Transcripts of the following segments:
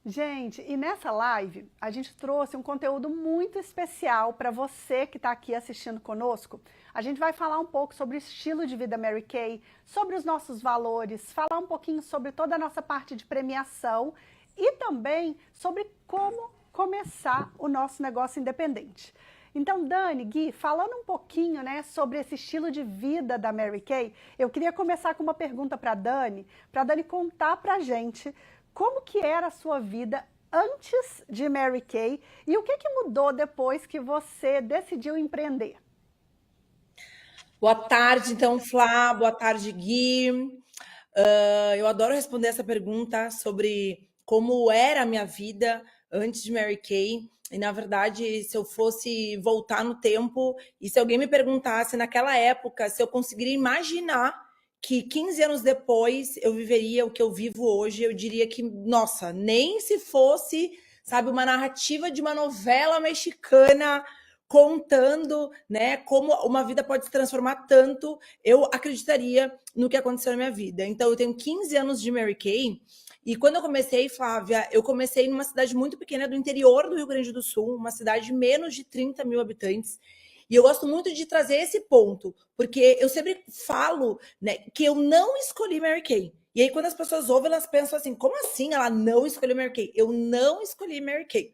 Gente, e nessa live a gente trouxe um conteúdo muito especial para você que está aqui assistindo conosco. A gente vai falar um pouco sobre o estilo de vida Mary Kay, sobre os nossos valores, falar um pouquinho sobre toda a nossa parte de premiação e também sobre como começar o nosso negócio independente. Então, Dani, Gui, falando um pouquinho, né, sobre esse estilo de vida da Mary Kay, eu queria começar com uma pergunta para a Dani contar para a gente como que era a sua vida antes de Mary Kay e o que que mudou depois que você decidiu empreender? Boa tarde, então, Flá. Boa tarde, Gui. Eu adoro responder essa pergunta sobre como era a minha vida antes de Mary Kay. E, na verdade, se eu fosse voltar no tempo e se alguém me perguntasse naquela época se eu conseguiria imaginar que 15 anos depois eu viveria o que eu vivo hoje, eu diria que, nossa, nem se fosse, sabe, uma narrativa de uma novela mexicana contando, né, como uma vida pode se transformar tanto, eu acreditaria no que aconteceu na minha vida. Então, eu tenho 15 anos de Mary Kay, e quando eu comecei, Flávia, eu comecei numa cidade muito pequena do interior do Rio Grande do Sul, uma cidade de menos de 30 mil habitantes, e eu gosto muito de trazer esse ponto, porque eu sempre falo, né, que eu não escolhi Mary Kay. E aí, quando as pessoas ouvem, elas pensam assim, como assim ela não escolheu Mary Kay? Eu não escolhi Mary Kay.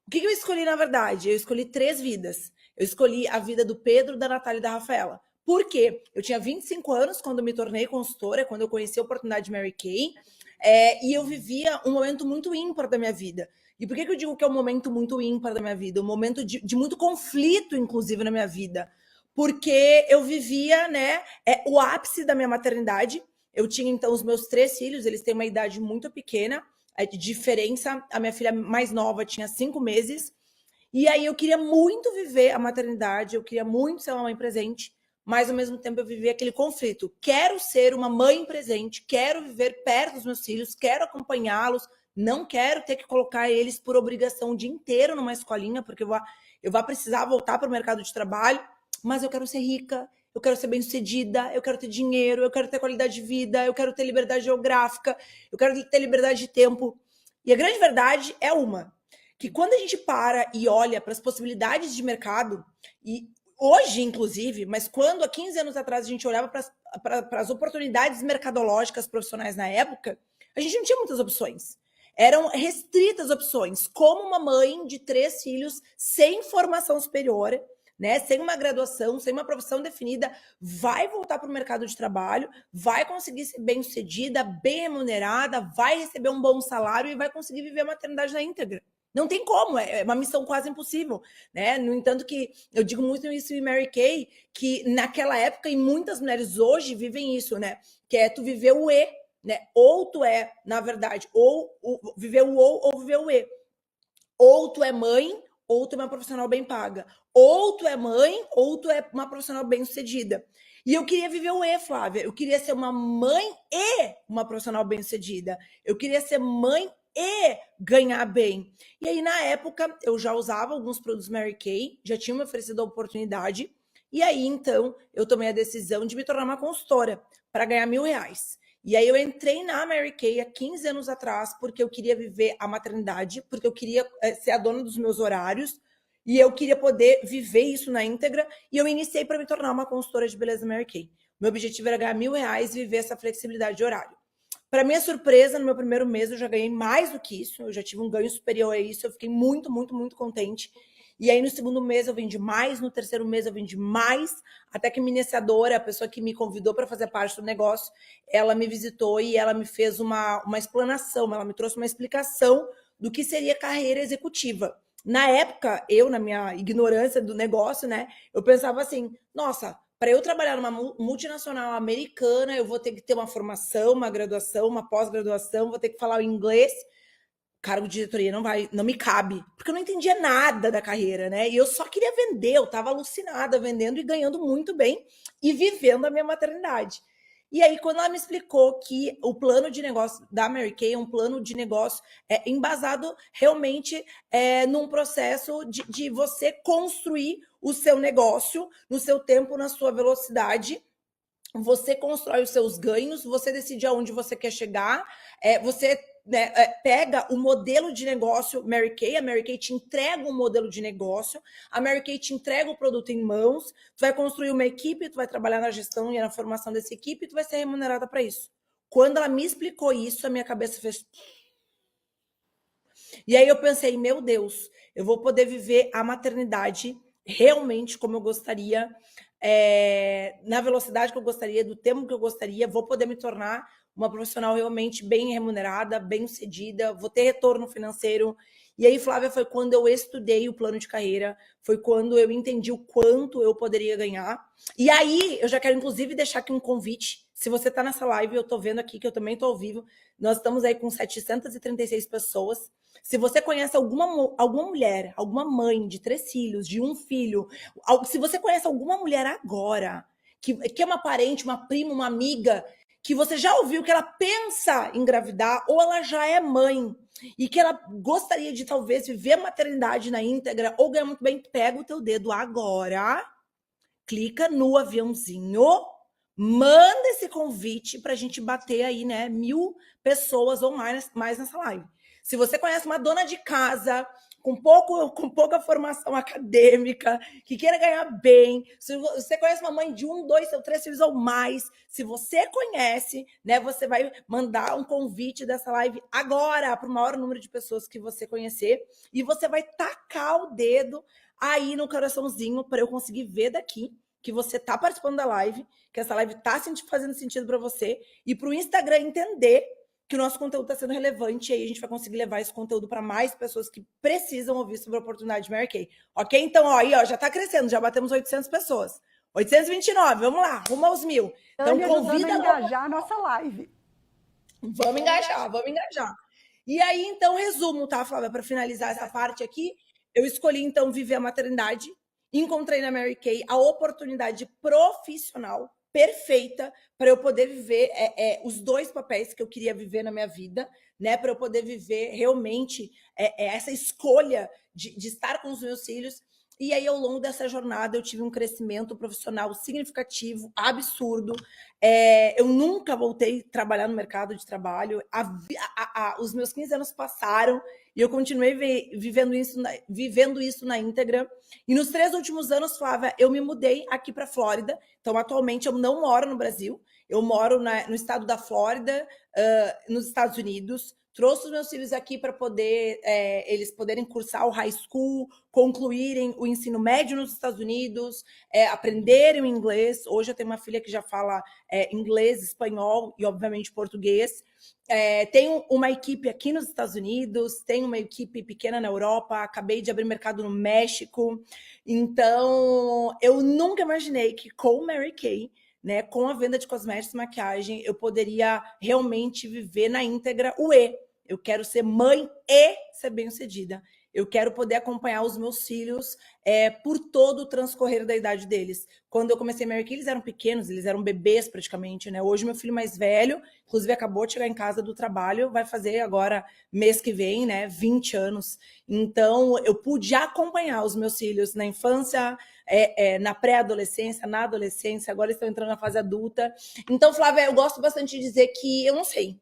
O que eu escolhi, na verdade? Eu escolhi 3 vidas. Eu escolhi a vida do Pedro, da Natália e da Rafaela. Por quê? Eu tinha 25 anos quando me tornei consultora, quando eu conheci a oportunidade de Mary Kay, e eu vivia um momento muito ímpar da minha vida. E por que eu digo que é um momento muito ímpar da minha vida? Um momento de muito conflito, inclusive, na minha vida. Porque eu vivia, né, o ápice da minha maternidade. Eu tinha, então, os meus 3 filhos, eles têm uma idade muito pequena, de diferença. A minha filha mais nova tinha 5 meses. E aí eu queria muito viver a maternidade, eu queria muito ser uma mãe presente, mas ao mesmo tempo eu vivia aquele conflito. Quero ser uma mãe presente, quero viver perto dos meus filhos, quero acompanhá-los, não quero ter que colocar eles por obrigação o dia inteiro numa escolinha, porque eu vou precisar voltar para o mercado de trabalho, mas eu quero ser rica, eu quero ser bem-sucedida, eu quero ter dinheiro, eu quero ter qualidade de vida, eu quero ter liberdade geográfica, eu quero ter liberdade de tempo. E a grande verdade é uma, que quando a gente para e olha para as possibilidades de mercado, e hoje, inclusive, mas quando há 15 anos atrás a gente olhava para as oportunidades mercadológicas profissionais na época, a gente não tinha muitas opções. Eram restritas opções, como uma mãe de 3 filhos sem formação superior, né, sem uma graduação, sem uma profissão definida, vai voltar para o mercado de trabalho, vai conseguir ser bem-sucedida, bem remunerada, vai receber um bom salário e vai conseguir viver a maternidade na íntegra. Não tem como, é uma missão quase impossível, né? No entanto, que eu digo muito isso em Mary Kay, que naquela época, e muitas mulheres hoje vivem isso, né? Que é tu viver o E, né? Ou tu é, na verdade, viver o ou viver o E. Ou tu é mãe, ou tu é uma profissional bem paga. Ou tu é mãe, ou tu é uma profissional bem sucedida. E eu queria viver o E, Flávia. Eu queria ser uma mãe e uma profissional bem sucedida. Eu queria ser mãe e ganhar bem. E aí, na época, eu já usava alguns produtos Mary Kay, já tinha me oferecido a oportunidade. E aí, então, eu tomei a decisão de me tornar uma consultora para ganhar R$ 1.000. E aí eu entrei na Mary Kay há 15 anos atrás porque eu queria viver a maternidade, porque eu queria ser a dona dos meus horários e eu queria poder viver isso na íntegra. E eu iniciei para me tornar uma consultora de beleza Mary Kay. Meu objetivo era ganhar R$ 1.000 e viver essa flexibilidade de horário. Para minha surpresa, no meu primeiro mês eu já ganhei mais do que isso, eu já tive um ganho superior a isso, eu fiquei muito, muito, muito contente. E aí no segundo mês eu vendi mais, no terceiro mês eu vendi mais, até que minha iniciadora, a pessoa que me convidou para fazer parte do negócio, ela me visitou e ela me fez uma explanação, ela me trouxe uma explicação do que seria carreira executiva. Na época, eu, na minha ignorância do negócio, né, eu pensava assim, nossa, para eu trabalhar numa multinacional americana, eu vou ter que ter uma formação, uma graduação, uma pós-graduação, vou ter que falar o inglês. Cargo de diretoria não me cabe, porque eu não entendia nada da carreira, né? E eu só queria vender, eu estava alucinada vendendo e ganhando muito bem e vivendo a minha maternidade. E aí, quando ela me explicou que o plano de negócio da Mary Kay é um plano de negócio embasado realmente num processo de você construir o seu negócio no seu tempo, na sua velocidade, você constrói os seus ganhos, você decide aonde você quer chegar, você né, pega o modelo de negócio Mary Kay, a Mary Kay te entrega um modelo de negócio, a Mary Kay te entrega o produto em mãos, tu vai construir uma equipe, tu vai trabalhar na gestão e na formação dessa equipe e tu vai ser remunerada para isso. Quando ela me explicou isso, a minha cabeça fez... E aí eu pensei, meu Deus, eu vou poder viver a maternidade realmente como eu gostaria, na velocidade que eu gostaria, do tempo que eu gostaria, vou poder me tornar uma profissional realmente bem remunerada, bem sucedida, vou ter retorno financeiro. E aí, Flávia, foi quando eu estudei o plano de carreira, foi quando eu entendi o quanto eu poderia ganhar. E aí, eu já quero, inclusive, deixar aqui um convite. Se você está nessa live, eu estou vendo aqui que eu também estou ao vivo, nós estamos aí com 736 pessoas. Se você conhece alguma mulher, alguma mãe de 3 filhos, de 1 filho, se você conhece alguma mulher agora, que é uma parente, uma prima, uma amiga, que você já ouviu que ela pensa em engravidar ou ela já é mãe e que ela gostaria de talvez viver a maternidade na íntegra ou ganhar muito bem, pega o teu dedo agora, clica no aviãozinho, manda esse convite para a gente bater aí, né, 1000 pessoas ou mais nessa live. Se você conhece uma dona de casa com pouca formação acadêmica, que queira ganhar bem, se você conhece uma mãe de 1, 2 ou 3 filhos ou mais, se você conhece, né, você vai mandar um convite dessa live agora para o maior número de pessoas que você conhecer e você vai tacar o dedo aí no coraçãozinho para eu conseguir ver daqui que você está participando da live, que essa live está fazendo sentido para você e para o Instagram entender que o nosso conteúdo está sendo relevante e aí a gente vai conseguir levar esse conteúdo para mais pessoas que precisam ouvir sobre a oportunidade de Mary Kay. Ok? Então, ó, aí, ó, já está crescendo, já batemos 800 pessoas. 829, vamos lá, rumo aos 1000. Então, convida a engajar a nossa live. Vamos engajar, vamos engajar. E aí, então, resumo, tá, Flávia? Para finalizar essa parte aqui, eu escolhi, então, viver a maternidade. Encontrei na Mary Kay a oportunidade profissional perfeita para eu poder viver os 2 papéis que eu queria viver na minha vida, né? Para eu poder viver realmente essa escolha de estar com os meus filhos. E aí, ao longo dessa jornada, eu tive um crescimento profissional significativo, absurdo. Eu nunca voltei a trabalhar no mercado de trabalho. Os meus 15 anos passaram e eu continuei vivendo isso na íntegra. E nos 3 últimos anos, Flávia, eu me mudei aqui para a Flórida. Então, atualmente, eu não moro no Brasil. Eu moro no estado da Flórida, nos Estados Unidos. Trouxe os meus filhos aqui para poder eles poderem cursar o high school, concluírem o ensino médio nos Estados Unidos, aprenderem o inglês. Hoje eu tenho uma filha que já fala inglês, espanhol e, obviamente, português. Tenho uma equipe aqui nos Estados Unidos, tenho uma equipe pequena na Europa, acabei de abrir mercado no México. Então, eu nunca imaginei que com Mary Kay, né, com a venda de cosméticos e maquiagem, eu poderia realmente viver na íntegra o E. Eu quero ser mãe e ser bem-sucedida. Eu quero poder acompanhar os meus filhos por todo o transcorrer da idade deles. Quando eu comecei a Mary Kay, eles eram pequenos, eles eram bebês praticamente, né? Hoje, meu filho mais velho, inclusive acabou de chegar em casa do trabalho, vai fazer agora, mês que vem, né, 20 anos. Então, eu pude acompanhar os meus filhos na infância, na pré-adolescência, na adolescência, agora estão entrando na fase adulta. Então, Flávia, eu gosto bastante de dizer que eu não sei.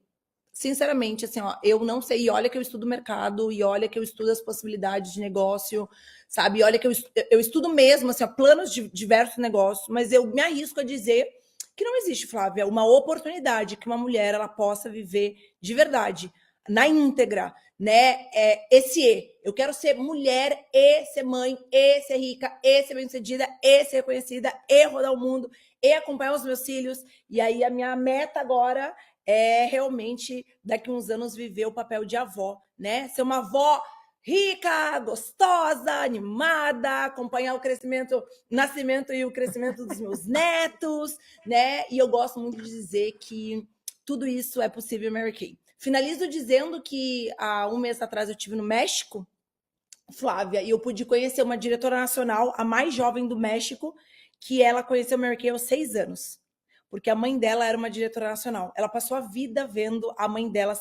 Sinceramente, assim, ó, eu não sei, e olha que eu estudo mercado, e olha que eu estudo as possibilidades de negócio, sabe? E olha que eu estudo mesmo, assim, ó, planos de diversos negócios, mas eu me arrisco a dizer que não existe, Flávia, uma oportunidade que uma mulher ela possa viver de verdade, na íntegra, né? Esse E. Eu quero ser mulher e ser mãe, e ser rica, e ser bem-sucedida, e ser reconhecida, e rodar o mundo, e acompanhar os meus filhos. E aí a minha meta agora realmente, daqui a uns anos, viver o papel de avó, né? Ser uma avó rica, gostosa, animada, acompanhar o crescimento, o nascimento e o crescimento dos meus netos, né? E eu gosto muito de dizer que tudo isso é possível, Mary Kay. Finalizo dizendo que há um mês atrás eu estive no México, Flávia, e eu pude conhecer uma diretora nacional, a mais jovem do México, que ela conheceu Mary Kay aos 6 anos. Porque a mãe dela era uma diretora nacional. Ela passou a vida vendo a mãe dela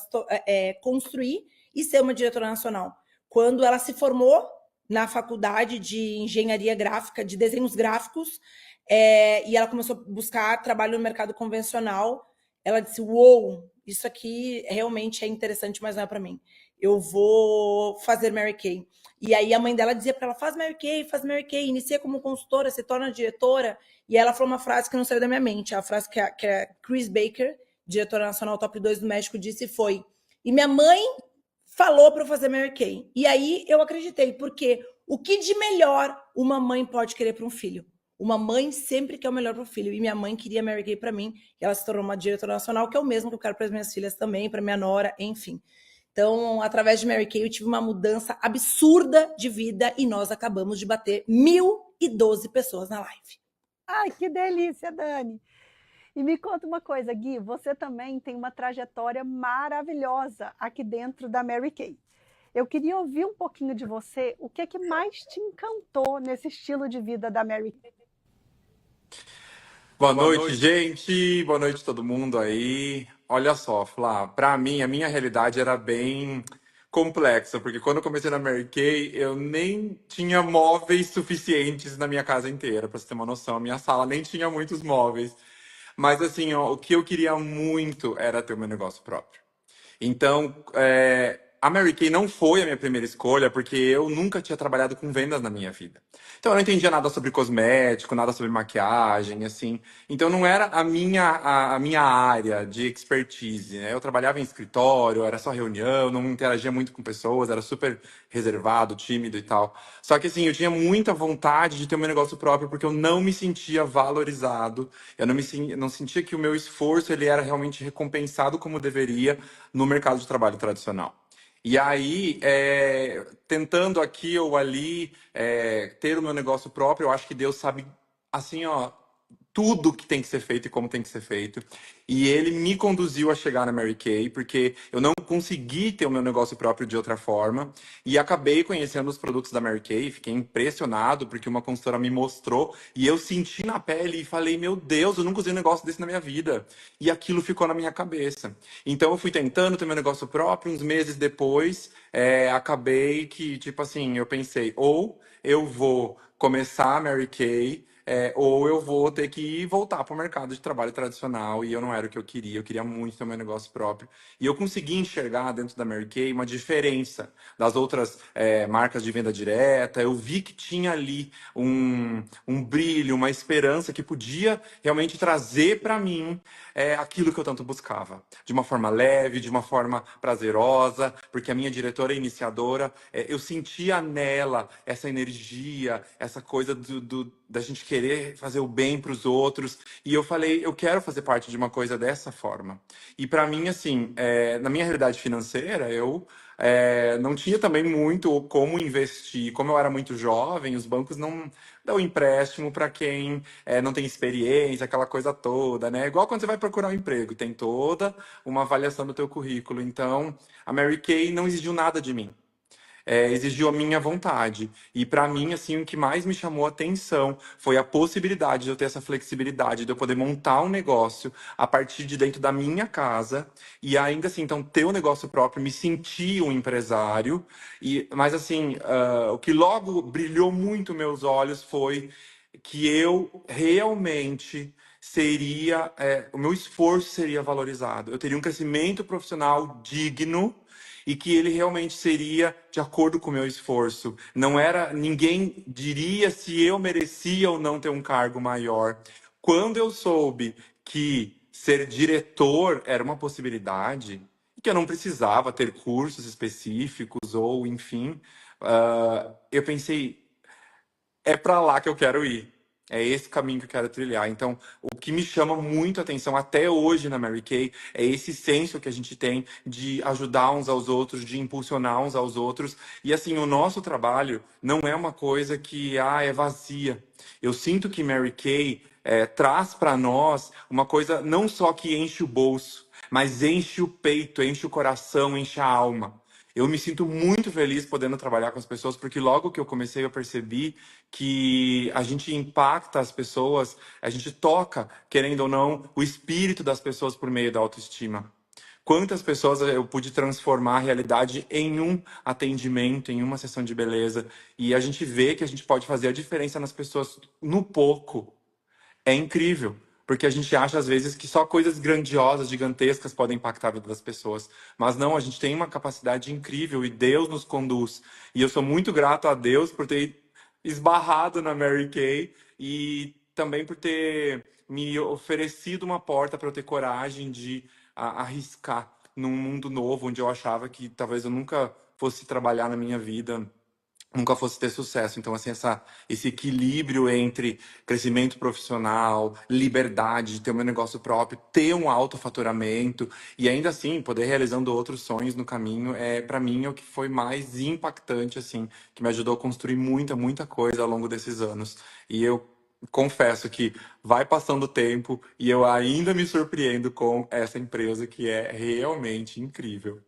construir e ser uma diretora nacional. Quando ela se formou na faculdade de engenharia gráfica, de desenhos gráficos, e ela começou a buscar trabalho no mercado convencional, ela disse, uou, isso aqui realmente é interessante, mas não é para mim. Eu vou fazer Mary Kay. E aí a mãe dela dizia para ela, faz Mary Kay, inicia como consultora, se torna diretora. E ela falou uma frase que não saiu da minha mente, a frase que a Chris Baker, diretora nacional top 2 do México, disse foi, e minha mãe falou para eu fazer Mary Kay. E aí eu acreditei, porque o que de melhor uma mãe pode querer para um filho? Uma mãe sempre quer o melhor para o filho. E minha mãe queria Mary Kay para mim. E ela se tornou uma diretora nacional, que é o mesmo que eu quero para as minhas filhas também, para minha nora, enfim. Então, através de Mary Kay, eu tive uma mudança absurda de vida e nós acabamos de bater 1.012 pessoas na live. Ai, que delícia, Dani! E me conta uma coisa, Gui, você também tem uma trajetória maravilhosa aqui dentro da Mary Kay. Eu queria ouvir um pouquinho de você, o que é que mais te encantou nesse estilo de vida da Mary Kay? Boa noite, gente. Boa noite, todo mundo aí. Olha só, Flá, pra mim, a minha realidade era bem complexa, porque quando eu comecei na Mary Kay, eu nem tinha móveis suficientes na minha casa inteira, pra você ter uma noção. A minha sala nem tinha muitos móveis. Mas assim, ó, o que eu queria muito era ter o meu negócio próprio. Então, a Mary Kay não foi a minha primeira escolha, porque eu nunca tinha trabalhado com vendas na minha vida. Então, eu não entendia nada sobre cosmético, nada sobre maquiagem, assim. Então, não era a minha área de expertise, né? Eu trabalhava em escritório, era só reunião, não interagia muito com pessoas, era super reservado, tímido e tal. Só que, assim, eu tinha muita vontade de ter o meu negócio próprio, porque eu não me sentia valorizado, eu não sentia que o meu esforço ele era realmente recompensado como deveria no mercado de trabalho tradicional. E aí, tentando aqui ou ali ter o meu negócio próprio, eu acho que Deus sabe, assim, ó, tudo que tem que ser feito e como tem que ser feito. E ele me conduziu a chegar na Mary Kay, porque eu não consegui ter o meu negócio próprio de outra forma. E acabei conhecendo os produtos da Mary Kay, fiquei impressionado, porque uma consultora me mostrou, e eu senti na pele e falei, meu Deus, eu nunca usei um negócio desse na minha vida. E aquilo ficou na minha cabeça. Então eu fui tentando ter meu negócio próprio, uns meses depois, acabei que, tipo assim, eu pensei, ou eu vou começar a Mary Kay, ou eu vou ter que voltar para o mercado de trabalho tradicional, e eu não era o que eu queria muito ter o meu negócio próprio. E eu consegui enxergar dentro da Mary Kay uma diferença das outras marcas de venda direta. Eu vi que tinha ali um brilho, uma esperança que podia realmente trazer para mim aquilo que eu tanto buscava. De uma forma leve, de uma forma prazerosa, porque a minha diretora e iniciadora, eu sentia nela essa energia, essa coisa da gente querer fazer o bem para os outros. E eu falei, eu quero fazer parte de uma coisa dessa forma. E para mim, assim, na minha realidade financeira, eu não tinha também muito como investir. Como eu era muito jovem, os bancos não dão empréstimo para quem não tem experiência, aquela coisa toda, né? Igual quando você vai procurar um emprego, tem toda uma avaliação do teu currículo. Então, a Mary Kay não exigiu nada de mim. Exigiu a minha vontade. E para mim, assim, o que mais me chamou a atenção foi a possibilidade de eu ter essa flexibilidade, de eu poder montar um negócio a partir de dentro da minha casa e ainda assim, então, ter um negócio próprio, me sentir um empresário. Mas assim, o que logo brilhou muito meus olhos foi que eu realmente seria, o meu esforço seria valorizado. Eu teria um crescimento profissional digno e que ele realmente seria de acordo com o meu esforço. Não era, ninguém diria se eu merecia ou não ter um cargo maior. Quando eu soube que ser diretor era uma possibilidade, que eu não precisava ter cursos específicos ou enfim, eu pensei, é para lá que eu quero ir. É esse caminho que eu quero trilhar. Então, o que me chama muito a atenção até hoje na Mary Kay é esse senso que a gente tem de ajudar uns aos outros, de impulsionar uns aos outros. E assim, o nosso trabalho não é uma coisa que é vazia. Eu sinto que Mary Kay traz para nós uma coisa não só que enche o bolso, mas enche o peito, enche o coração, enche a alma. Eu me sinto muito feliz podendo trabalhar com as pessoas, porque logo que eu comecei eu percebi que a gente impacta as pessoas, a gente toca, querendo ou não, o espírito das pessoas por meio da autoestima. Quantas pessoas eu pude transformar a realidade em um atendimento, em uma sessão de beleza, e a gente vê que a gente pode fazer a diferença nas pessoas no pouco. É incrível. Porque a gente acha, às vezes, que só coisas grandiosas, gigantescas podem impactar a vida das pessoas. Mas não, a gente tem uma capacidade incrível e Deus nos conduz. E eu sou muito grato a Deus por ter esbarrado na Mary Kay e também por ter me oferecido uma porta para eu ter coragem de arriscar num mundo novo, onde eu achava que talvez eu nunca fosse trabalhar na minha vida, nunca fosse ter sucesso. Então, assim, esse equilíbrio entre crescimento profissional, liberdade de ter o meu negócio próprio, ter um alto faturamento e ainda assim poder realizando outros sonhos no caminho, para mim, é o que foi mais impactante, assim, que me ajudou a construir muita coisa ao longo desses anos. E eu confesso que vai passando o tempo e eu ainda me surpreendo com essa empresa que é realmente incrível.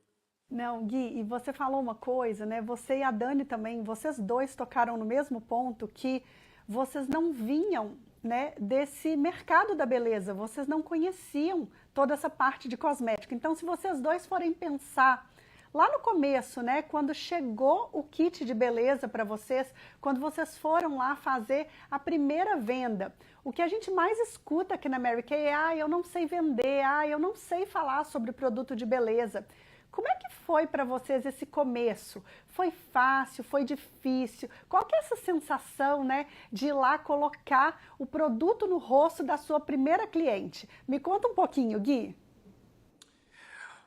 Não, Gui, e você falou uma coisa, né? Você e a Dani também, vocês dois tocaram no mesmo ponto que vocês não vinham, né, desse mercado da beleza, vocês não conheciam toda essa parte de cosmética. Então, se vocês dois forem pensar lá no começo, né, quando chegou o kit de beleza para vocês, quando vocês foram lá fazer a primeira venda, o que a gente mais escuta aqui na Mary Kay é: eu não sei vender, eu não sei falar sobre produto de beleza. Como é que foi para vocês esse começo? Foi fácil? Foi difícil? Qual que é essa sensação, né, de ir lá colocar o produto no rosto da sua primeira cliente? Me conta um pouquinho, Gui.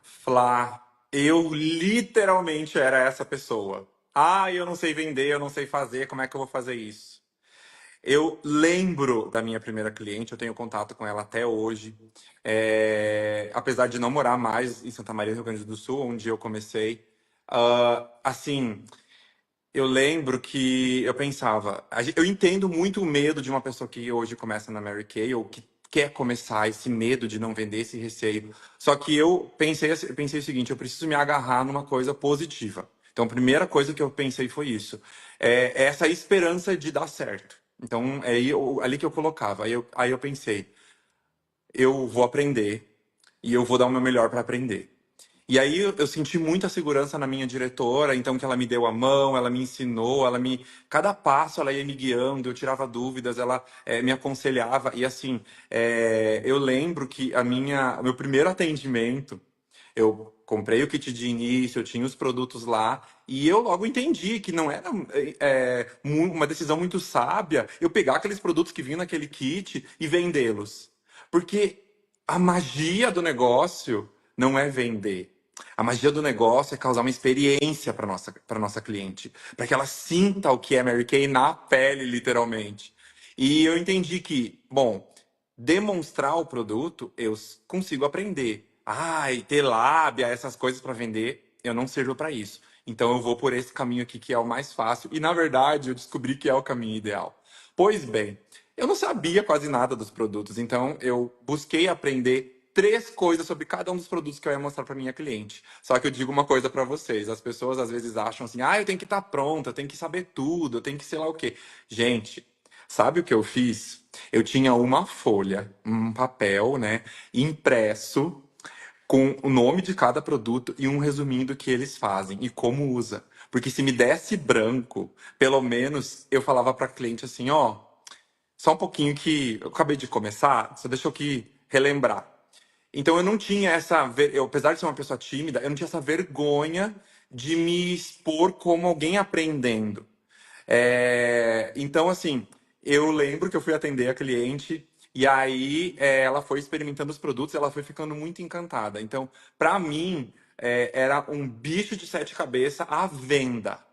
Flá, eu literalmente era essa pessoa. Eu não sei vender, eu não sei fazer, como é que eu vou fazer isso? Eu lembro da minha primeira cliente, eu tenho contato com ela até hoje. Apesar de não morar mais em Santa Maria, Rio Grande do Sul, onde eu comecei. Assim, eu lembro que eu pensava, eu entendo muito o medo de uma pessoa que hoje começa na Mary Kay ou que quer começar, esse medo de não vender, esse receio. Só que eu pensei o seguinte: eu preciso me agarrar numa coisa positiva. Então, a primeira coisa que eu pensei foi isso, essa esperança de dar certo. Então, ali que eu colocava. Aí eu pensei, eu vou aprender e eu vou dar o meu melhor para aprender. E aí eu senti muita segurança na minha diretora, então que ela me deu a mão, ela me ensinou, cada passo ela ia me guiando, eu tirava dúvidas, ela me aconselhava. E assim, eu lembro que o meu primeiro atendimento, eu comprei o kit de início, eu tinha os produtos lá, e eu logo entendi que não era uma decisão muito sábia eu pegar aqueles produtos que vinham naquele kit e vendê-los. Porque a magia do negócio não é vender. A magia do negócio é causar uma experiência para nossa cliente, para que ela sinta o que é Mary Kay na pele, literalmente. E eu entendi que, bom, demonstrar o produto eu consigo aprender. E ter lábia, essas coisas para vender, eu não sirvo para isso. Então eu vou por esse caminho aqui que é o mais fácil e na verdade eu descobri que é o caminho ideal. Pois bem, eu não sabia quase nada dos produtos, então eu busquei aprender 3 coisas sobre cada um dos produtos que eu ia mostrar para minha cliente. Só que eu digo uma coisa para vocês: as pessoas às vezes acham assim, eu tenho que estar pronta, eu tenho que saber tudo, eu tenho que sei lá o quê. Gente, sabe o que eu fiz? Eu tinha uma folha, um papel, né, impresso com o nome de cada produto e um resuminho do que eles fazem e como usa. Porque se me desse branco, pelo menos eu falava para cliente assim, só um pouquinho que eu acabei de começar, só deixa eu aqui relembrar. Então eu não tinha apesar de ser uma pessoa tímida, eu não tinha essa vergonha de me expor como alguém aprendendo. Então, assim, eu lembro que eu fui atender a cliente e aí ela foi experimentando os produtos, ela foi ficando muito encantada. Então, para mim, era um bicho de 7 cabeças à venda.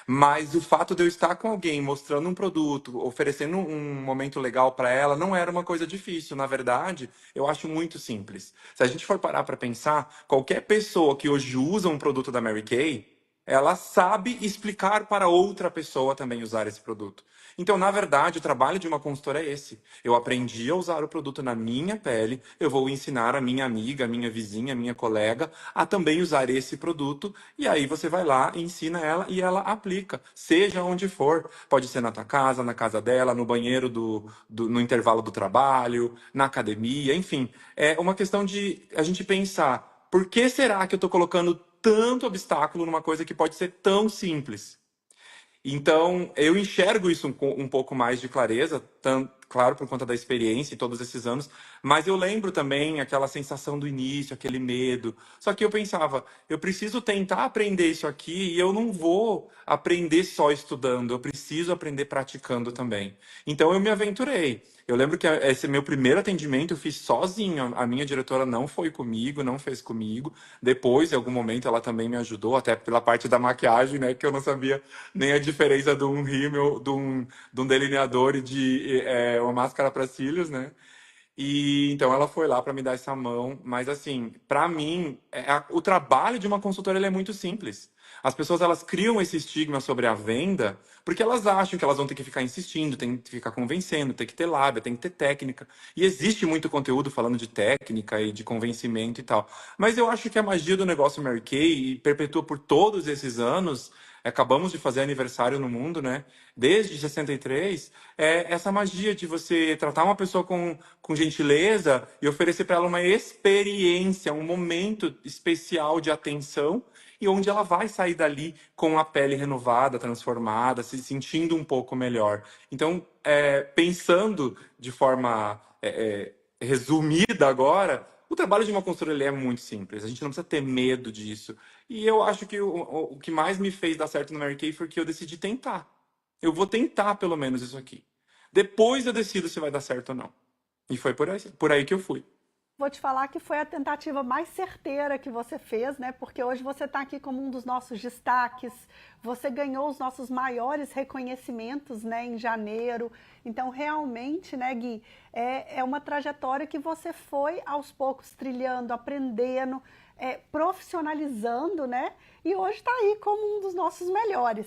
Mas o fato de eu estar com alguém mostrando um produto, oferecendo um momento legal para ela, não era uma coisa difícil. Na verdade, eu acho muito simples. Se a gente for parar para pensar, qualquer pessoa que hoje usa um produto da Mary Kay, ela sabe explicar para outra pessoa também usar esse produto. Então, na verdade, o trabalho de uma consultora é esse. Eu aprendi a usar o produto na minha pele, eu vou ensinar a minha amiga, a minha vizinha, a minha colega a também usar esse produto, e aí você vai lá, ensina ela e ela aplica, seja onde for. Pode ser na tua casa, na casa dela, no banheiro no intervalo do trabalho, na academia, enfim. É uma questão de a gente pensar, por que será que eu estou colocando tanto obstáculo numa coisa que pode ser tão simples? Então, eu enxergo isso um pouco mais de clareza, claro, por conta da experiência e todos esses anos, mas eu lembro também aquela sensação do início, aquele medo. Só que eu pensava, eu preciso tentar aprender isso aqui e eu não vou aprender só estudando, eu preciso aprender praticando também. Então eu me aventurei. Eu lembro que esse meu primeiro atendimento eu fiz sozinho. A minha diretora não foi comigo, não fez comigo. Depois, em algum momento, ela também me ajudou, até pela parte da maquiagem, né? Que eu não sabia nem a diferença de um rímel, de um delineador e de uma máscara para cílios, né? E então ela foi lá para me dar essa mão, mas assim, para mim, o trabalho de uma consultora ele é muito simples. As pessoas elas criam esse estigma sobre a venda porque elas acham que elas vão ter que ficar insistindo, tem que ficar convencendo, tem que ter lábia, tem que ter técnica. E existe muito conteúdo falando de técnica e de convencimento e tal. Mas eu acho que a magia do negócio Mary Kay e perpetua por todos esses anos, acabamos de fazer aniversário no mundo, né? Desde 63, é essa magia de você tratar uma pessoa com gentileza e oferecer para ela uma experiência, um momento especial de atenção e onde ela vai sair dali com a pele renovada, transformada, se sentindo um pouco melhor. Então, pensando de forma resumida agora, o trabalho de uma consultora ele é muito simples. A gente não precisa ter medo disso. E eu acho que o que mais me fez dar certo no Mary Kay foi que eu decidi tentar. Eu vou tentar pelo menos isso aqui. Depois eu decido se vai dar certo ou não. E foi por aí que eu fui. Vou te falar que foi a tentativa mais certeira que você fez, né? Porque hoje você está aqui como um dos nossos destaques, você ganhou os nossos maiores reconhecimentos, né, em janeiro. Então, realmente, né, Gui, é uma trajetória que você foi aos poucos trilhando, aprendendo, profissionalizando, né? E hoje está aí como um dos nossos melhores.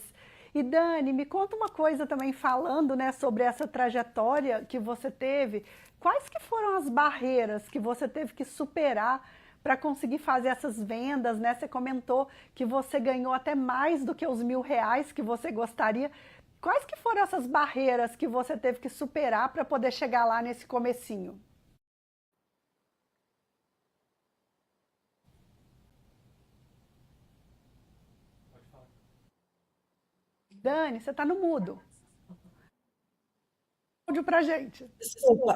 E Dani, me conta uma coisa também falando, né, sobre essa trajetória que você teve. Quais que foram as barreiras que você teve que superar para conseguir fazer essas vendas, né? Você comentou que você ganhou até mais do que os R$ 1.000 que você gostaria. Quais que foram essas barreiras que você teve que superar para poder chegar lá nesse comecinho? Dani, você está no mudo. Áudio pra gente. Desculpa.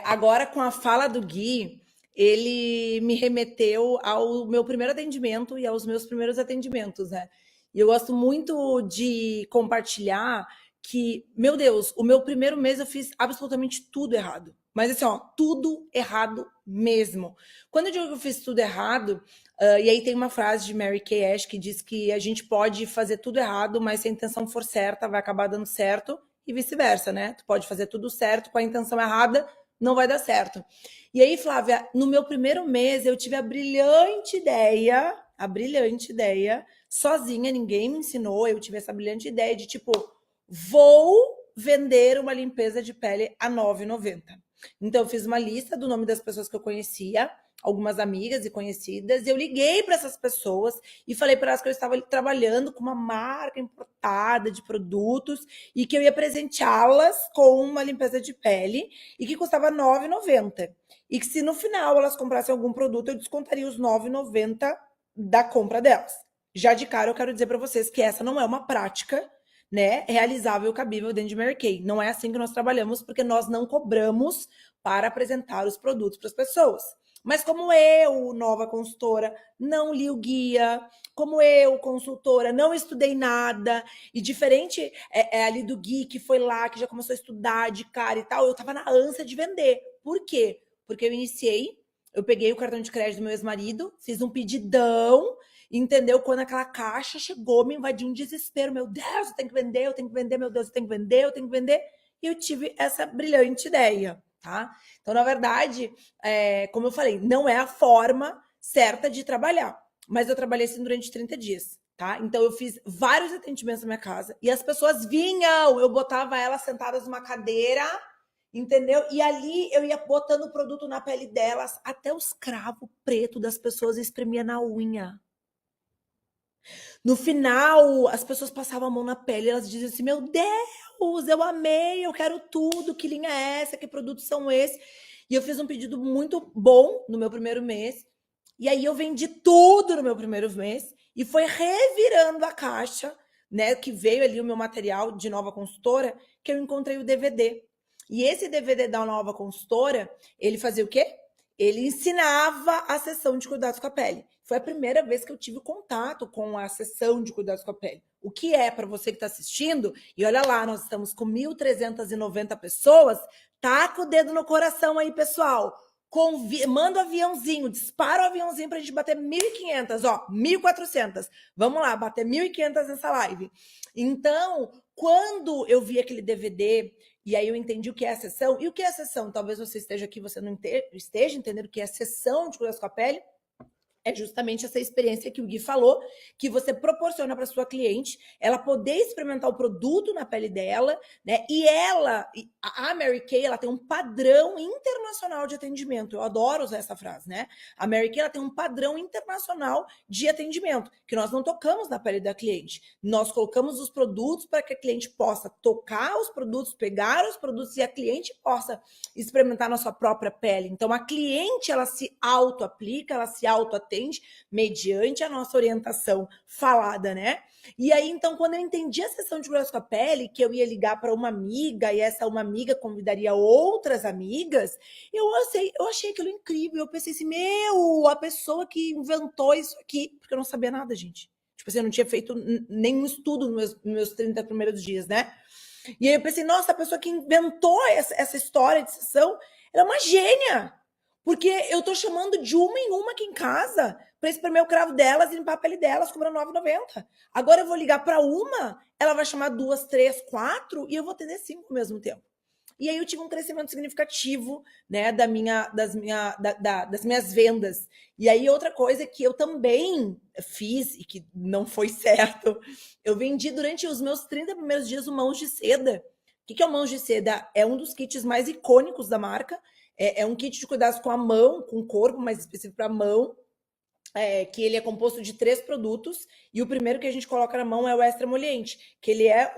Agora, com a fala do Gui, ele me remeteu ao meu primeiro atendimento e aos meus primeiros atendimentos, né? E eu gosto muito de compartilhar que, meu Deus, o meu primeiro mês eu fiz absolutamente tudo errado. Mas assim, ó, tudo errado mesmo. Quando eu digo que eu fiz tudo errado, e aí tem uma frase de Mary Kay Ash que diz que a gente pode fazer tudo errado, mas se a intenção for certa, vai acabar dando certo. E vice-versa, né? Tu pode fazer tudo certo com a intenção errada, não vai dar certo. E aí, Flávia, no meu primeiro mês, eu tive a brilhante ideia, sozinha, ninguém me ensinou, eu tive essa brilhante ideia de, tipo, vou vender uma limpeza de pele a R$ 9,90. Então, eu fiz uma lista do nome das pessoas que eu conhecia, algumas amigas e conhecidas, e eu liguei para essas pessoas e falei para elas que eu estava trabalhando com uma marca importada de produtos e que eu ia presenteá-las com uma limpeza de pele e que custava R$ 9,90. E que se no final elas comprassem algum produto, eu descontaria os R$ 9,90 da compra delas. Já de cara, eu quero dizer para vocês que essa não é uma prática, né, realizável, cabível dentro de Mary Kay. Não é assim que nós trabalhamos, porque nós não cobramos para apresentar os produtos para as pessoas. Mas como eu, nova consultora, não li o guia, como eu, consultora, não estudei nada, e diferente ali do Gui, que foi lá, que já começou a estudar de cara e tal, eu tava na ânsia de vender. Por quê? Porque eu peguei o cartão de crédito do meu ex-marido, fiz um pedidão, entendeu? Quando aquela caixa chegou, me invadiu um desespero. Meu Deus, eu tenho que vender, meu Deus, eu tenho que vender. E eu tive essa brilhante ideia, tá? Então, na verdade, como eu falei, não é a forma certa de trabalhar. Mas eu trabalhei assim durante 30 dias, tá? Então, eu fiz vários atendimentos na minha casa e as pessoas vinham, eu botava elas sentadas numa cadeira, entendeu? E ali eu ia botando o produto na pele delas, até os cravos preto das pessoas espremia na unha. No final, as pessoas passavam a mão na pele, elas diziam assim, meu Deus, eu amei, eu quero tudo, que linha é essa, que produtos são esses? E eu fiz um pedido muito bom no meu primeiro mês, e aí eu vendi tudo no meu primeiro mês, e foi revirando a caixa, né, que veio ali o meu material de Nova Consultora, que eu encontrei o DVD. E esse DVD da Nova Consultora, ele fazia o quê? Ele ensinava a sessão de cuidados com a pele. Foi a primeira vez que eu tive contato com a sessão de cuidados com a pele. O que é para você que está assistindo? E olha lá, nós estamos com 1.390 pessoas. Taca o dedo no coração aí, pessoal. Manda o aviãozinho, dispara o aviãozinho para a gente bater 1.500, ó, 1.400. Vamos lá, bater 1.500 nessa live. Então, quando eu vi aquele DVD, e aí eu entendi o que é a sessão. E o que é a sessão? Talvez você esteja aqui, você não esteja entendendo o que é a sessão de cuidados com a pele. É justamente essa experiência que o Gui falou, que você proporciona para sua cliente, ela poder experimentar o produto na pele dela, né? E a Mary Kay, ela tem um padrão internacional de atendimento. Eu adoro usar essa frase, né? A Mary Kay, ela tem um padrão internacional de atendimento, que nós não tocamos na pele da cliente. Nós colocamos os produtos para que a cliente possa tocar os produtos, pegar os produtos e a cliente possa experimentar na sua própria pele. Então, a cliente, ela se auto-aplica, ela se auto-atende mediante a nossa orientação falada, né? E aí, então, quando eu entendi a sessão de cuidados com a pele, que eu ia ligar para uma amiga e essa uma amiga convidaria outras amigas, eu achei aquilo incrível. Eu pensei assim, a pessoa que inventou isso aqui, porque eu não sabia nada, gente. Tipo assim, eu não tinha feito nenhum estudo nos meus 30 primeiros dias, né? E aí eu pensei, nossa, a pessoa que inventou essa história de sessão, ela é uma gênia. Porque eu tô chamando de uma em uma aqui em casa para espremer o cravo delas e limpar a pele delas, cobrando R$9,90. Agora eu vou ligar para uma, ela vai chamar 2, 3, 4 e eu vou atender 5 ao mesmo tempo. E aí eu tive um crescimento significativo, né, das minhas vendas. E aí outra coisa que eu também fiz e que não foi certo, eu vendi durante os meus 30 primeiros dias o Mãos de Seda. O que é o Mãos de Seda? É um dos kits mais icônicos da marca. É um kit de cuidados com a mão, com o corpo, mais específico para a mão, que ele é composto de 3 produtos, e o primeiro que a gente coloca na mão é o extra emoliente, que ele é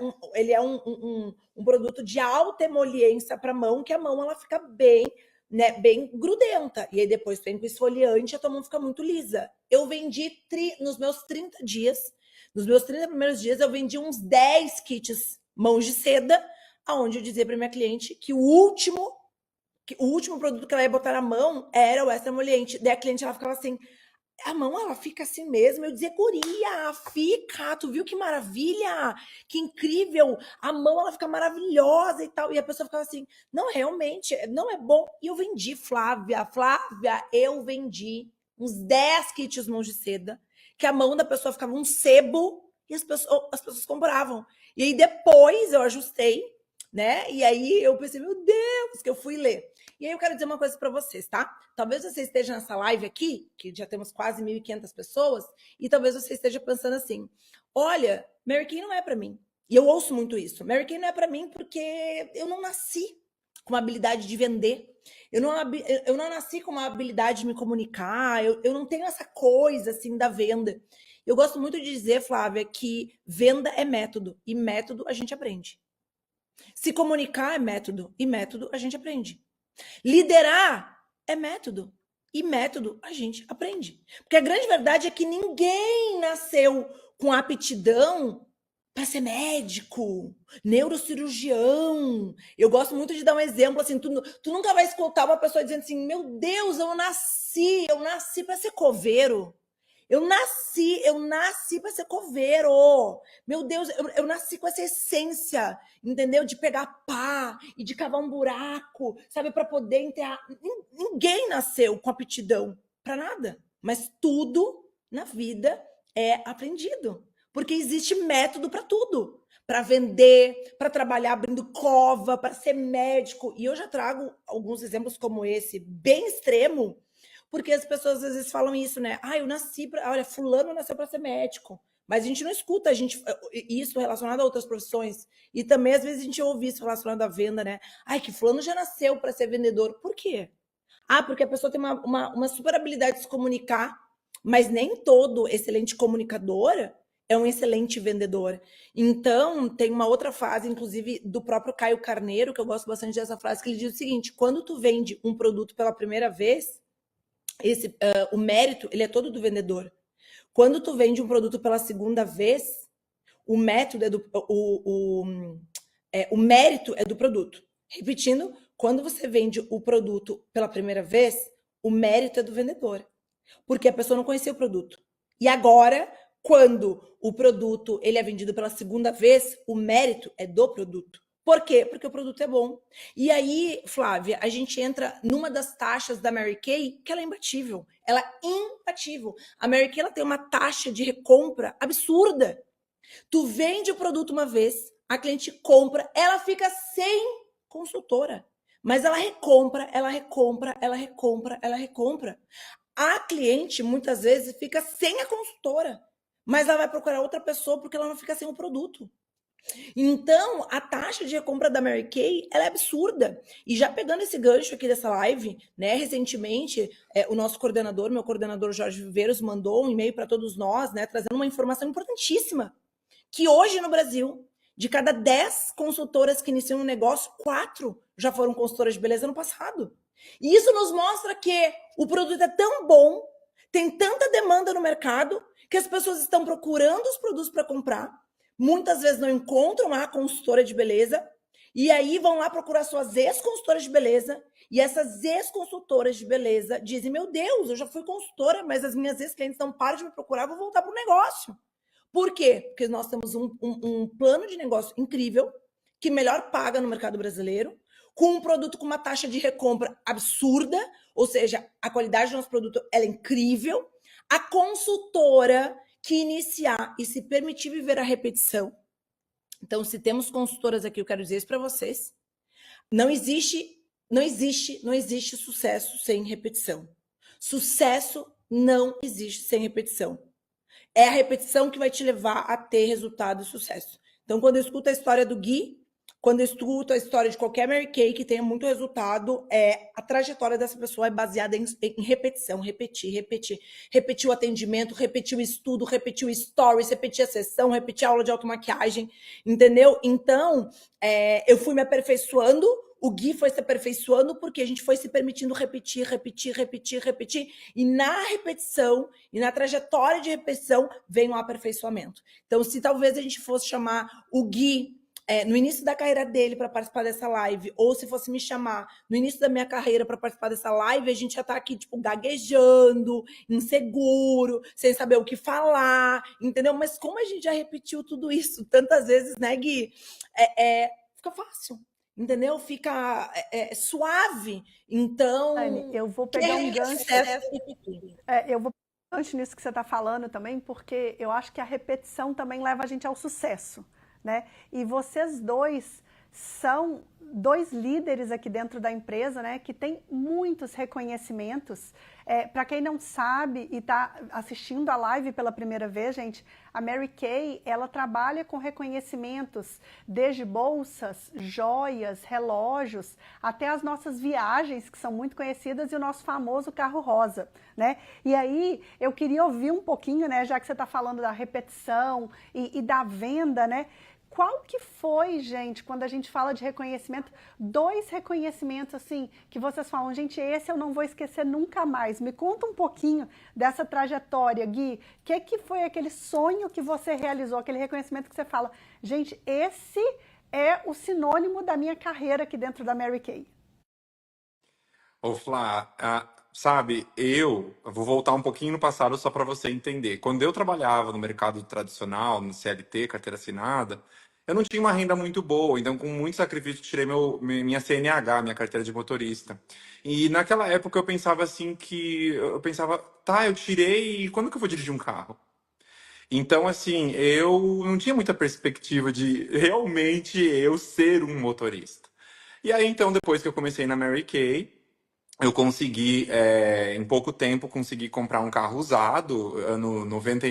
um produto de alta emoliência para a mão, que a mão ela fica bem, né, bem grudenta, e aí depois tem com esfoliante, a tua mão fica muito lisa. Eu vendi nos meus 30 dias, nos meus 30 primeiros dias, eu vendi uns 10 kits Mãos de Seda, aonde eu dizia para minha cliente que o último produto que ela ia botar na mão era o extra emoliente. Daí a cliente, ela ficava assim, a mão, ela fica assim mesmo? Eu dizia, guria, fica, tu viu que maravilha, que incrível, a mão, ela fica maravilhosa e tal. E a pessoa ficava assim, não, realmente, não é bom. E eu vendi, Flávia, eu vendi uns 10 kits Mãos de Seda, que a mão da pessoa ficava um sebo e as pessoas compravam. E aí depois eu ajustei, né? E aí eu pensei, meu Deus, que eu fui ler. E aí eu quero dizer uma coisa para vocês, tá? Talvez você esteja nessa live aqui, que já temos quase 1.500 pessoas, e talvez você esteja pensando assim, olha, Mary Kay não é para mim. E eu ouço muito isso. Mary Kay não é para mim porque eu não nasci com uma habilidade de vender. Eu não nasci com uma habilidade de me comunicar. Eu não tenho essa coisa assim da venda. Eu gosto muito de dizer, Flávia, que venda é método. E método a gente aprende. Se comunicar é método. E método a gente aprende. Liderar é método. E método a gente aprende. Porque a grande verdade é que ninguém nasceu com aptidão para ser médico, neurocirurgião. Eu gosto muito de dar um exemplo assim, tu nunca vai escutar uma pessoa dizendo assim, meu Deus, eu nasci para ser coveiro. Eu nasci para ser coveiro. Meu Deus, eu nasci com essa essência, entendeu? De pegar pá e de cavar um buraco, sabe? Para poder enterrar. Ninguém nasceu com aptidão para nada. Mas tudo na vida é aprendido. Porque existe método para tudo. Para vender, para trabalhar abrindo cova, para ser médico. E eu já trago alguns exemplos como esse, bem extremo, porque as pessoas às vezes falam isso, né? Ah, eu nasci para... Olha, fulano nasceu para ser médico. Mas a gente não escuta isso relacionado a outras profissões. E também, às vezes, a gente ouve isso relacionado à venda, né? Ai, que fulano já nasceu para ser vendedor. Por quê? Ah, porque a pessoa tem uma super habilidade de se comunicar, mas nem todo excelente comunicador é um excelente vendedor. Então, tem uma outra frase, inclusive, do próprio Caio Carneiro, que eu gosto bastante dessa frase, que ele diz o seguinte, quando tu vende um produto pela primeira vez, o mérito, ele é todo do vendedor. Quando tu vende um produto pela segunda vez, o método o mérito é do produto. Repetindo, quando você vende o produto pela primeira vez, o mérito é do vendedor, porque a pessoa não conhecia o produto. E agora, quando o produto ele é vendido pela segunda vez, o mérito é do produto. Por quê? Porque o produto é bom. E aí, Flávia, a gente entra numa das taxas da Mary Kay, que ela é imbatível. Ela é imbatível. A Mary Kay ela tem uma taxa de recompra absurda. Tu vende o produto uma vez, a cliente compra, ela fica sem consultora. Mas ela recompra, ela recompra, ela recompra, ela recompra. A cliente, muitas vezes, fica sem a consultora. Mas ela vai procurar outra pessoa porque ela não fica sem o produto. Então, a taxa de recompra da Mary Kay, ela é absurda. E já pegando esse gancho aqui dessa live, né, recentemente, o nosso coordenador, meu coordenador Jorge Viveiros, mandou um e-mail para todos nós, né, trazendo uma informação importantíssima, que hoje no Brasil, de cada 10 consultoras que iniciam um negócio, 4 já foram consultoras de beleza no passado. E isso nos mostra que o produto é tão bom, tem tanta demanda no mercado, que as pessoas estão procurando os produtos para comprar, muitas vezes não encontram a consultora de beleza, e aí vão lá procurar suas ex-consultoras de beleza, e essas ex-consultoras de beleza dizem, meu Deus, eu já fui consultora, mas as minhas ex-clientes não param de me procurar, vou voltar para o negócio. Por quê? Porque nós temos um plano de negócio incrível, que melhor paga no mercado brasileiro, com um produto com uma taxa de recompra absurda, ou seja, a qualidade do nosso produto ela é incrível, a consultora que iniciar e se permitir viver a repetição. Então, se temos consultoras aqui, eu quero dizer isso para vocês, não existe sucesso sem repetição. Sucesso não existe sem repetição. É a repetição que vai te levar a ter resultado e sucesso. Então, quando eu escuto a história do Gui, quando eu escuto a história de qualquer Mary Kay que tenha muito resultado, a trajetória dessa pessoa é baseada em repetição, repetir o atendimento, repetir o estudo, repetir o stories, repetir a sessão, repetir a aula de automaquiagem, entendeu? Então, eu fui me aperfeiçoando, o Gui foi se aperfeiçoando porque a gente foi se permitindo repetir, e na repetição, e na trajetória de repetição, vem o aperfeiçoamento. Então, se talvez a gente fosse chamar o Gui no início da carreira dele para participar dessa live, ou se fosse me chamar no início da minha carreira para participar dessa live, a gente já tá aqui, tipo, gaguejando, inseguro, sem saber o que falar, entendeu? Mas como a gente já repetiu tudo isso tantas vezes, né, Gui? Fica fácil, entendeu? Fica suave. Então, Anne, eu vou pegar um gancho. Eu vou pegar um gancho nisso que você está falando também, porque eu acho que a repetição também leva a gente ao sucesso. Né? E vocês dois são dois líderes aqui dentro da empresa, né, que tem muitos reconhecimentos. Para quem não sabe e está assistindo a live pela primeira vez, gente, a Mary Kay, ela trabalha com reconhecimentos desde bolsas, joias, relógios, até as nossas viagens, que são muito conhecidas, e o nosso famoso carro rosa, né? E aí, eu queria ouvir um pouquinho, né, já que você está falando da repetição e da venda, né? Qual que foi, gente, quando a gente fala de reconhecimento, 2 reconhecimentos, assim, que vocês falam, gente, esse eu não vou esquecer nunca mais. Me conta um pouquinho dessa trajetória, Gui. O que foi aquele sonho que você realizou, aquele reconhecimento que você fala, gente, esse é o sinônimo da minha carreira aqui dentro da Mary Kay? Ô, Flá, sabe, eu vou voltar um pouquinho no passado só para você entender. Quando eu trabalhava no mercado tradicional, no CLT, carteira assinada, eu não tinha uma renda muito boa, então com muito sacrifício tirei minha CNH, minha carteira de motorista. E naquela época eu pensava, tá, eu tirei, e quando que eu vou dirigir um carro? Então, assim, eu não tinha muita perspectiva de realmente eu ser um motorista. E aí, então, depois que eu comecei na Mary Kay, eu consegui, em pouco tempo, consegui comprar um carro usado, ano 90,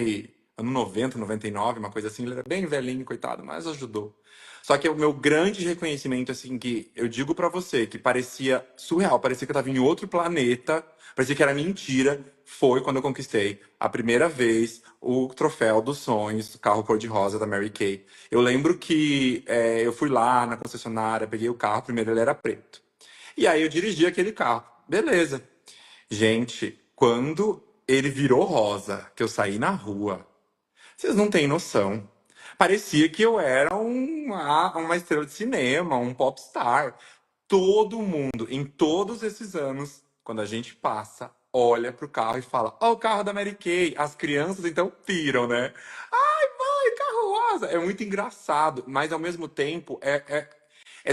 99, uma coisa assim. Ele era bem velhinho, coitado, mas ajudou. Só que o meu grande reconhecimento, assim, que eu digo pra você, que parecia surreal, parecia que eu tava em outro planeta, parecia que era mentira, foi quando eu conquistei a primeira vez o troféu dos sonhos, o carro cor-de-rosa da Mary Kay. Eu lembro que eu fui lá na concessionária, peguei o carro, primeiro ele era preto. E aí eu dirigi aquele carro. Beleza. Gente, quando ele virou rosa, que eu saí na rua, vocês não têm noção. parecia que eu era uma estrela de cinema, um popstar. Todo mundo, em todos esses anos, quando a gente passa, olha pro carro e fala: Ó, o carro da Mary Kay. As crianças então piram, né? Ai, mãe, carro rosa! É muito engraçado, mas ao mesmo tempo é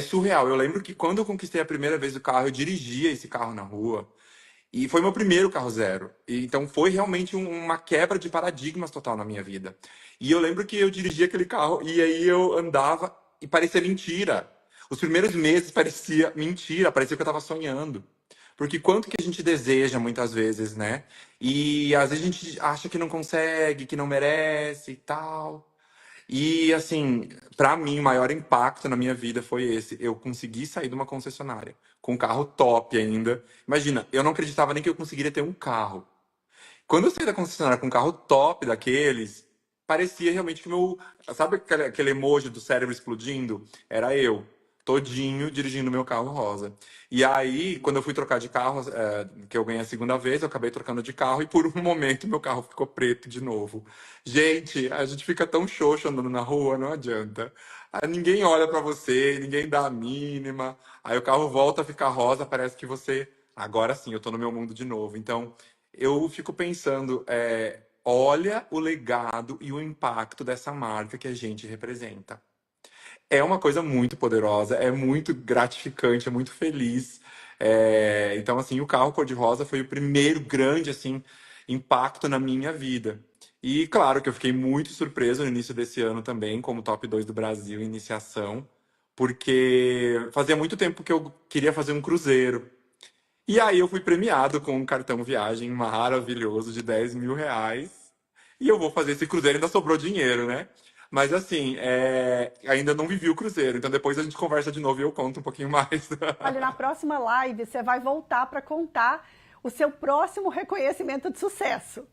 surreal. Eu lembro que quando eu conquistei a primeira vez o carro, eu dirigia esse carro na rua. E foi meu primeiro carro zero. Então foi realmente uma quebra de paradigmas total na minha vida. E eu lembro que eu dirigia aquele carro e aí eu andava e parecia mentira. Os primeiros meses parecia mentira, parecia que eu estava sonhando. Porque quanto que a gente deseja muitas vezes, né? E às vezes a gente acha que não consegue, que não merece e tal. E assim, pra mim, o maior impacto na minha vida foi esse. Eu consegui sair de uma concessionária com um carro top ainda. Imagina, eu não acreditava nem que eu conseguiria ter um carro. Quando eu saí da concessionária com um carro top daqueles, parecia realmente que meu. Sabe aquele emoji do cérebro explodindo? Era eu, todinho, dirigindo meu carro rosa. E aí, quando eu fui trocar de carro, que eu ganhei a segunda vez, eu acabei trocando de carro e por um momento meu carro ficou preto de novo. Gente, a gente fica tão xoxo andando na rua, não adianta. Aí ninguém olha pra você, ninguém dá a mínima. Aí o carro volta a ficar rosa, parece que você. Agora sim, eu tô no meu mundo de novo. Então, eu fico pensando, olha o legado e o impacto dessa marca que a gente representa. É uma coisa muito poderosa, é muito gratificante, é muito feliz. Então, assim, o carro cor-de-rosa foi o primeiro grande, assim, impacto na minha vida. E claro que eu fiquei muito surpreso no início desse ano também, como top 2 do Brasil em iniciação, porque fazia muito tempo que eu queria fazer um cruzeiro. E aí eu fui premiado com um cartão viagem maravilhoso de R$ 10.000. E eu vou fazer esse cruzeiro, ainda sobrou dinheiro, né? Mas assim, ainda não vivi o cruzeiro. Então depois a gente conversa de novo e eu conto um pouquinho mais. Olha, na próxima live você vai voltar para contar o seu próximo reconhecimento de sucesso.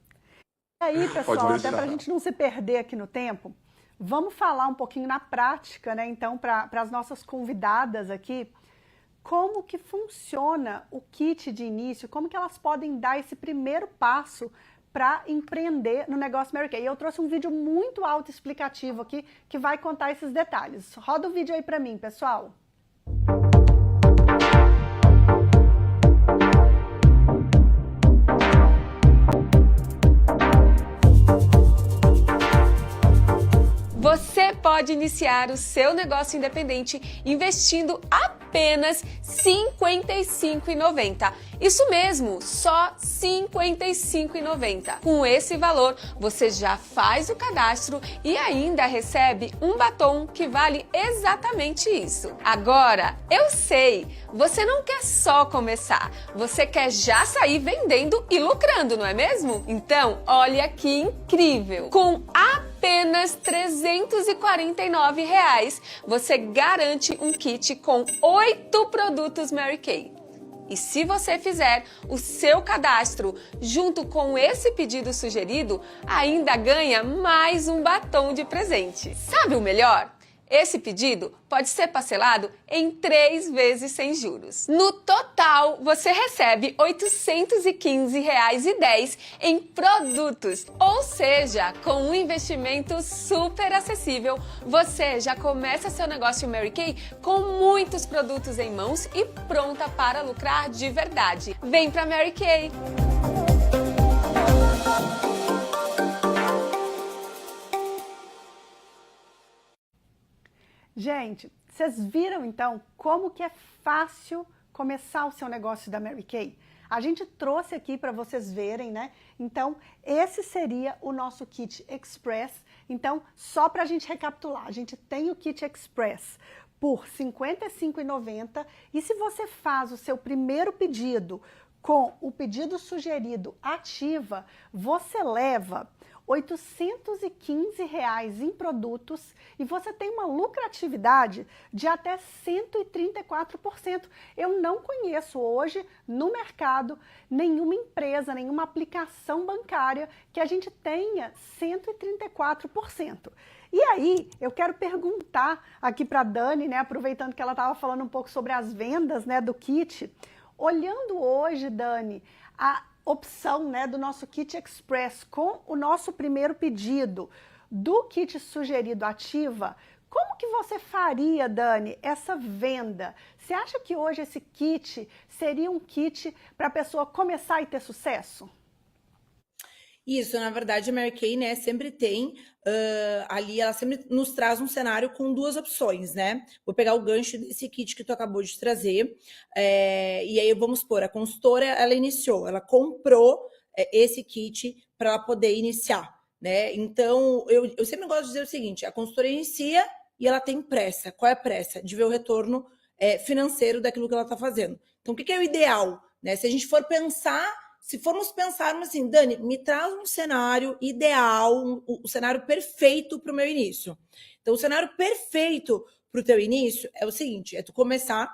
E aí, Pode pessoal, até deixar. para a gente não se perder aqui no tempo, vamos falar um pouquinho na prática, né? Então, para as nossas convidadas aqui, como que funciona o kit de início, como que elas podem dar esse primeiro passo para empreender no negócio Mary Kay. E eu trouxe um vídeo muito autoexplicativo aqui que vai contar esses detalhes. Roda o vídeo aí para mim, pessoal. Você pode iniciar o seu negócio independente investindo apenas R$ 55,90. Isso mesmo, só R$ 55,90. Com esse valor, você já faz o cadastro e ainda recebe um batom que vale exatamente isso. Agora, eu sei, você não quer só começar, você quer já sair vendendo e lucrando, não é mesmo? Então, olha que incrível! Com apenas R$ 349, você garante um kit com 8 produtos Mary Kay. E se você fizer o seu cadastro junto com esse pedido sugerido, ainda ganha mais um batom de presente. Sabe o melhor? Esse pedido pode ser parcelado em 3 vezes sem juros. No total, você recebe R$ 815,10 em produtos. Ou seja, com um investimento super acessível, você já começa seu negócio Mary Kay com muitos produtos em mãos e pronta para lucrar de verdade. Vem pra Mary Kay! Gente, vocês viram então como que é fácil começar o seu negócio da Mary Kay? A gente trouxe aqui para vocês verem, né? Então, esse seria o nosso kit Express. Então, só para a gente recapitular, a gente tem o kit Express por R$ 55,90 e se você faz o seu primeiro pedido com o pedido sugerido ativa, você leva R$ 815 em produtos e você tem uma lucratividade de até 134%. Eu não conheço hoje no mercado nenhuma empresa, nenhuma aplicação bancária que a gente tenha 134%. E aí, eu quero perguntar aqui para a Dani, né, aproveitando que ela estava falando um pouco sobre as vendas, né, do kit. Olhando hoje, Dani, a opção, né, do nosso kit Express com o nosso primeiro pedido, do kit sugerido Ativa, como que você faria, Dani, essa venda? Você acha que hoje esse kit seria um kit para a pessoa começar e ter sucesso? Isso, na verdade, a Mary Kay, né, sempre tem ali, ela sempre nos traz um cenário com duas opções, né? Vou pegar o gancho desse kit que tu acabou de trazer, e aí vamos supor, a consultora, ela iniciou, ela comprou esse kit para ela poder iniciar, né? Então, eu sempre gosto de dizer o seguinte, a consultora inicia e ela tem pressa. Qual é a pressa? De ver o retorno financeiro daquilo que ela está fazendo. Então, o que é o ideal, né? Se a gente for pensar, se formos pensarmos assim, Dani, me traz um cenário ideal, o cenário perfeito para o meu início. Então, o cenário perfeito para o teu início é o seguinte, é tu começar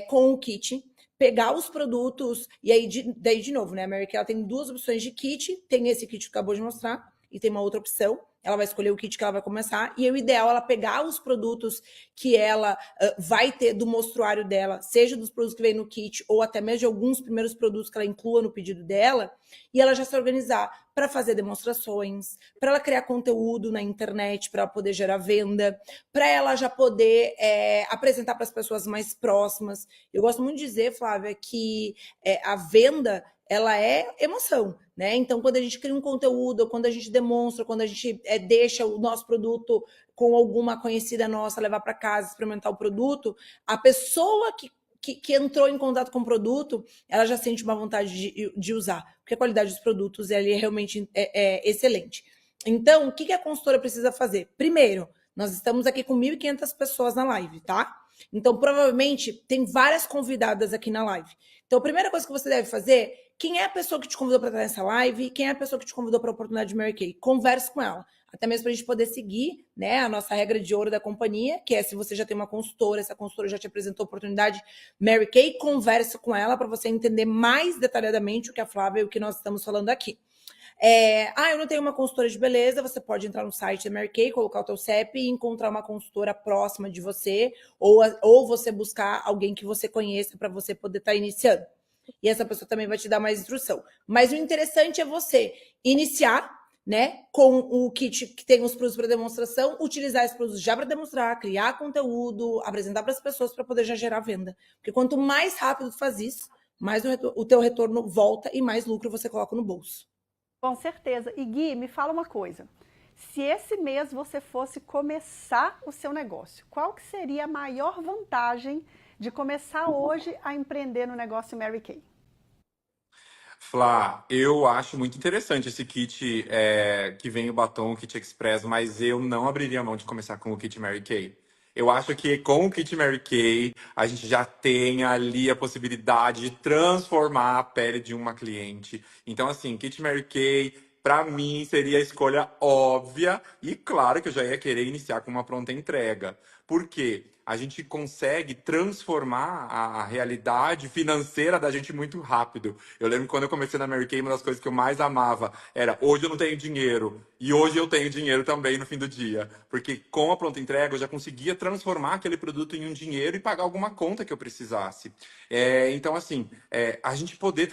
com o kit, pegar os produtos, e aí, daí de novo, né, a Mary Kay, ela tem duas opções de kit, tem esse kit que acabou de mostrar, e tem uma outra opção, ela vai escolher o kit que ela vai começar, e o ideal é ela pegar os produtos que ela vai ter do mostruário dela, seja dos produtos que vem no kit, ou até mesmo de alguns primeiros produtos que ela inclua no pedido dela, e ela já se organizar para fazer demonstrações, para ela criar conteúdo na internet, para ela poder gerar venda, para ela já poder apresentar para as pessoas mais próximas. Eu gosto muito de dizer, Flávia, que a venda, ela é emoção, né? Então, quando a gente cria um conteúdo, quando a gente demonstra, quando a gente deixa o nosso produto com alguma conhecida nossa levar para casa, experimentar o produto, a pessoa que entrou em contato com o produto, ela já sente uma vontade de usar, porque a qualidade dos produtos é realmente excelente. Então, o que a consultora precisa fazer? Primeiro, nós estamos aqui com 1.500 pessoas na live, tá? Então, provavelmente, tem várias convidadas aqui na live. Então, a primeira coisa que você deve fazer, quem é a pessoa que te convidou para estar nessa live? Quem é a pessoa que te convidou para a oportunidade de Mary Kay? Converse com ela. Até mesmo para a gente poder seguir, né, a nossa regra de ouro da companhia, que é se você já tem uma consultora, essa consultora já te apresentou a oportunidade Mary Kay, converse com ela para você entender mais detalhadamente o que a Flávia e o que nós estamos falando aqui. Eu não tenho uma consultora de beleza, você pode entrar no site da Mary Kay, colocar o teu CEP e encontrar uma consultora próxima de você, ou você buscar alguém que você conheça para você poder estar iniciando. E essa pessoa também vai te dar mais instrução. Mas o interessante é você iniciar, né, com o kit que tem os produtos para demonstração, utilizar esses produtos já para demonstrar, criar conteúdo, apresentar para as pessoas para poder já gerar venda. Porque quanto mais rápido tu faz isso, mais o teu retorno volta e mais lucro você coloca no bolso. Com certeza. E Gui, me fala uma coisa. Se esse mês você fosse começar o seu negócio, qual que seria a maior vantagem de começar hoje a empreender no negócio Mary Kay? Flá, eu acho muito interessante esse kit que vem o batom, o kit Express, mas eu não abriria mão de começar com o kit Mary Kay. Eu acho que com o kit Mary Kay, a gente já tem ali a possibilidade de transformar a pele de uma cliente. Então, assim, kit Mary Kay, para mim, seria a escolha óbvia. E claro que eu já ia querer iniciar com uma pronta entrega. Por quê? A gente consegue transformar a realidade financeira da gente muito rápido. Eu lembro que quando eu comecei na Mary Kay, uma das coisas que eu mais amava era hoje eu não tenho dinheiro e hoje eu tenho dinheiro também no fim do dia. Porque com a pronta entrega eu já conseguia transformar aquele produto em um dinheiro e pagar alguma conta que eu precisasse. Então, assim, a gente poder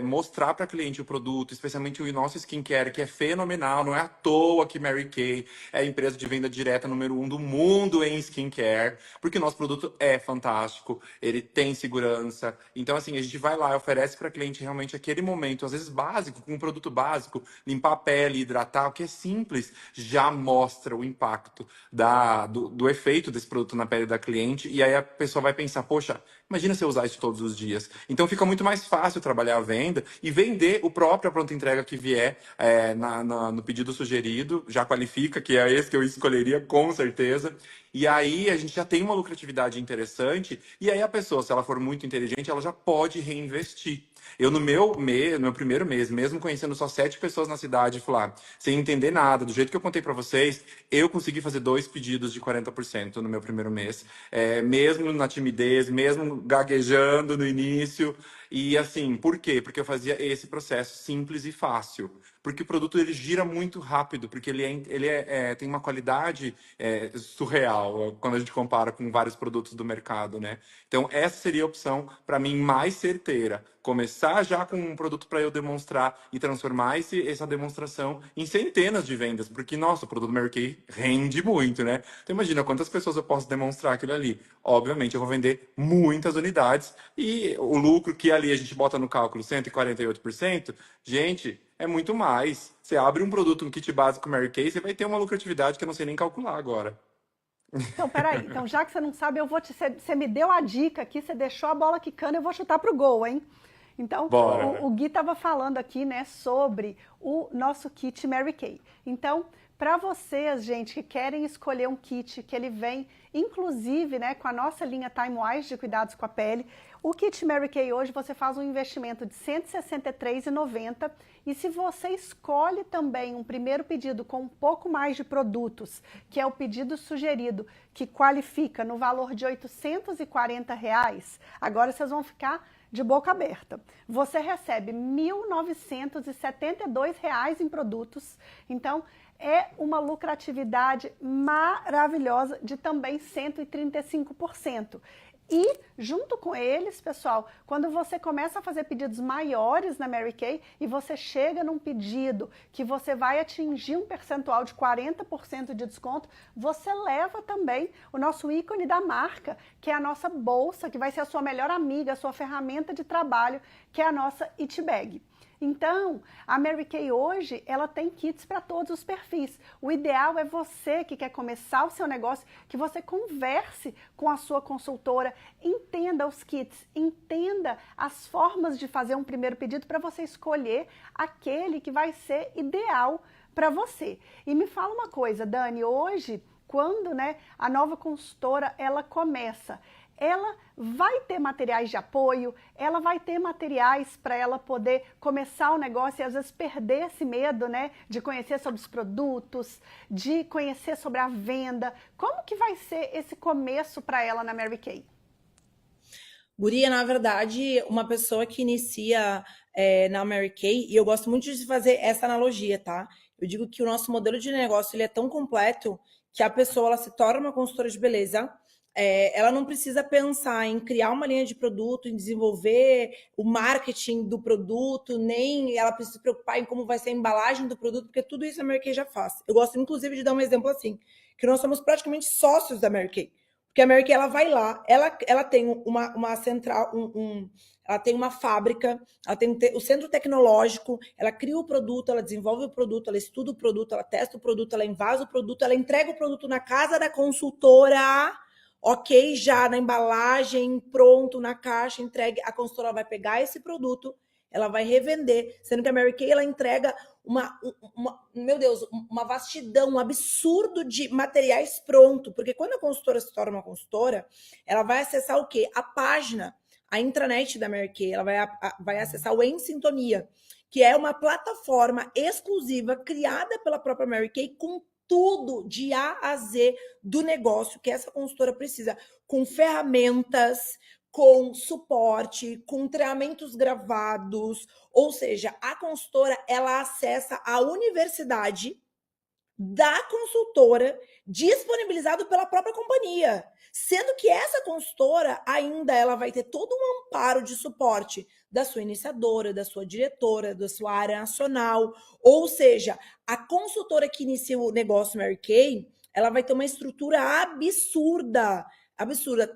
mostrar para cliente o produto, especialmente o nosso skincare, que é fenomenal, não é à toa que Mary Kay é a empresa de venda direta número 1 do mundo em skincare, porque o nosso produto é fantástico, ele tem segurança. Então, assim, a gente vai lá e oferece para cliente realmente aquele momento, às vezes básico, com um produto básico, limpar a pele, hidratar, o que é simples, já mostra o impacto do efeito desse produto na pele da cliente. E aí a pessoa vai pensar, poxa, imagina se eu usar isso todos os dias. Então fica muito mais fácil trabalhar a venda e vender o próprio pronta entrega que vier no pedido sugerido, já qualifica, que é esse que eu escolheria com certeza. E aí a gente já tem uma lucratividade interessante, e aí a pessoa, se ela for muito inteligente, ela já pode reinvestir. Eu, no meu primeiro mês, mesmo conhecendo só 7 pessoas na cidade, falar, sem entender nada, do jeito que eu contei para vocês, eu consegui fazer 2 pedidos de 40% no meu primeiro mês. Mesmo na timidez, mesmo gaguejando no início. E assim, por quê? Porque eu fazia esse processo simples e fácil. Porque o produto ele gira muito rápido, porque tem uma qualidade surreal quando a gente compara com vários produtos do mercado, né? Então, essa seria a opção, para mim, mais certeira. Começar já com um produto para eu demonstrar e transformar essa demonstração em centenas de vendas, porque, nossa, o produto Mary Kay rende muito, né? Então imagina quantas pessoas eu posso demonstrar aquilo ali. Obviamente eu vou vender muitas unidades e o lucro que ali a gente bota no cálculo 148%, gente, é muito mais. Você abre um produto, um kit básico Mary Kay, você vai ter uma lucratividade que eu não sei nem calcular agora. Então, peraí. Então, já que você não sabe, você me deu a dica aqui, você deixou a bola quicando, eu vou chutar pro gol, hein? Então, Bora. o Gui estava falando aqui, né, sobre o nosso kit Mary Kay. Então, para vocês, gente, que querem escolher um kit que ele vem, inclusive, né, com a nossa linha Time Wise de cuidados com a pele, o kit Mary Kay hoje você faz um investimento de R$ 163,90 e se você escolhe também um primeiro pedido com um pouco mais de produtos, que é o pedido sugerido, que qualifica no valor de R$ 840, agora vocês vão ficar de boca aberta. Você recebe R$ 1.972 em produtos, então é uma lucratividade maravilhosa de também 135%. E, junto com eles, pessoal, quando você começa a fazer pedidos maiores na Mary Kay e você chega num pedido que você vai atingir um percentual de 40% de desconto, você leva também o nosso ícone da marca, que é a nossa bolsa, que vai ser a sua melhor amiga, a sua ferramenta de trabalho, que é a nossa It Bag. Então, a Mary Kay hoje, ela tem kits para todos os perfis. O ideal é você que quer começar o seu negócio, que você converse com a sua consultora, entenda os kits, entenda as formas de fazer um primeiro pedido para você escolher aquele que vai ser ideal para você. E me fala uma coisa, Dani, hoje, quando, né, a nova consultora, ela começa, ela vai ter materiais de apoio, ela vai ter materiais para ela poder começar o negócio e às vezes perder esse medo, né, de conhecer sobre os produtos, de conhecer sobre a venda. Como que vai ser esse começo para ela na Mary Kay? Guria, na verdade, uma pessoa que inicia na Mary Kay, e eu gosto muito de fazer essa analogia, tá? Eu digo que o nosso modelo de negócio ele é tão completo que a pessoa ela se torna uma consultora de beleza. Ela não precisa pensar em criar uma linha de produto, em desenvolver o marketing do produto, nem ela precisa se preocupar em como vai ser a embalagem do produto, porque tudo isso a Mary Kay já faz. Eu gosto, inclusive, de dar um exemplo assim, que nós somos praticamente sócios da Mary Kay. Porque a Mary Kay, ela vai lá, ela tem uma central, ela tem uma fábrica, ela tem o centro tecnológico, ela cria o produto, ela desenvolve o produto, ela estuda o produto, ela testa o produto, ela invasa o produto, ela entrega o produto na casa da consultora, ok, já na embalagem, pronto, na caixa, entregue, a consultora vai pegar esse produto, ela vai revender, sendo que a Mary Kay, ela entrega meu Deus, uma vastidão, um absurdo de materiais pronto, porque quando a consultora se torna uma consultora, ela vai acessar o quê? A página, a intranet da Mary Kay, ela vai acessar o Em Sintonia, que é uma plataforma exclusiva criada pela própria Mary Kay com tudo de A a Z do negócio que essa consultora precisa, com ferramentas, com suporte, com treinamentos gravados, ou seja, a consultora ela acessa a universidade da consultora disponibilizado pela própria companhia, sendo que essa consultora ainda ela vai ter todo um amparo de suporte da sua iniciadora, da sua diretora, da sua área nacional, ou seja, a consultora que inicia o negócio Mary Kay, ela vai ter uma estrutura absurda,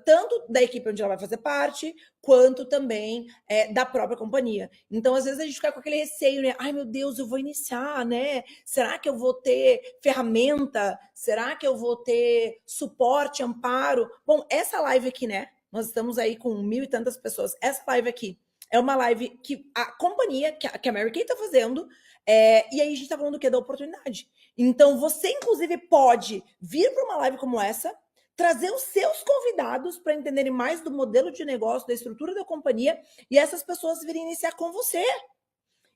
tanto da equipe onde ela vai fazer parte, quanto também da própria companhia. Então, às vezes, a gente fica com aquele receio, né? Ai, meu Deus, eu vou iniciar, né? Será que eu vou ter ferramenta? Será que eu vou ter suporte, amparo? Bom, essa live aqui, né? Nós estamos aí com 1.000 e tantas pessoas. Essa live aqui é uma live que a companhia, que a Mary Kay tá fazendo, e aí a gente tá falando do quê? Da oportunidade. Então, você, inclusive, pode vir para uma live como essa, trazer os seus convidados para entenderem mais do modelo de negócio, da estrutura da companhia, e essas pessoas virem iniciar com você.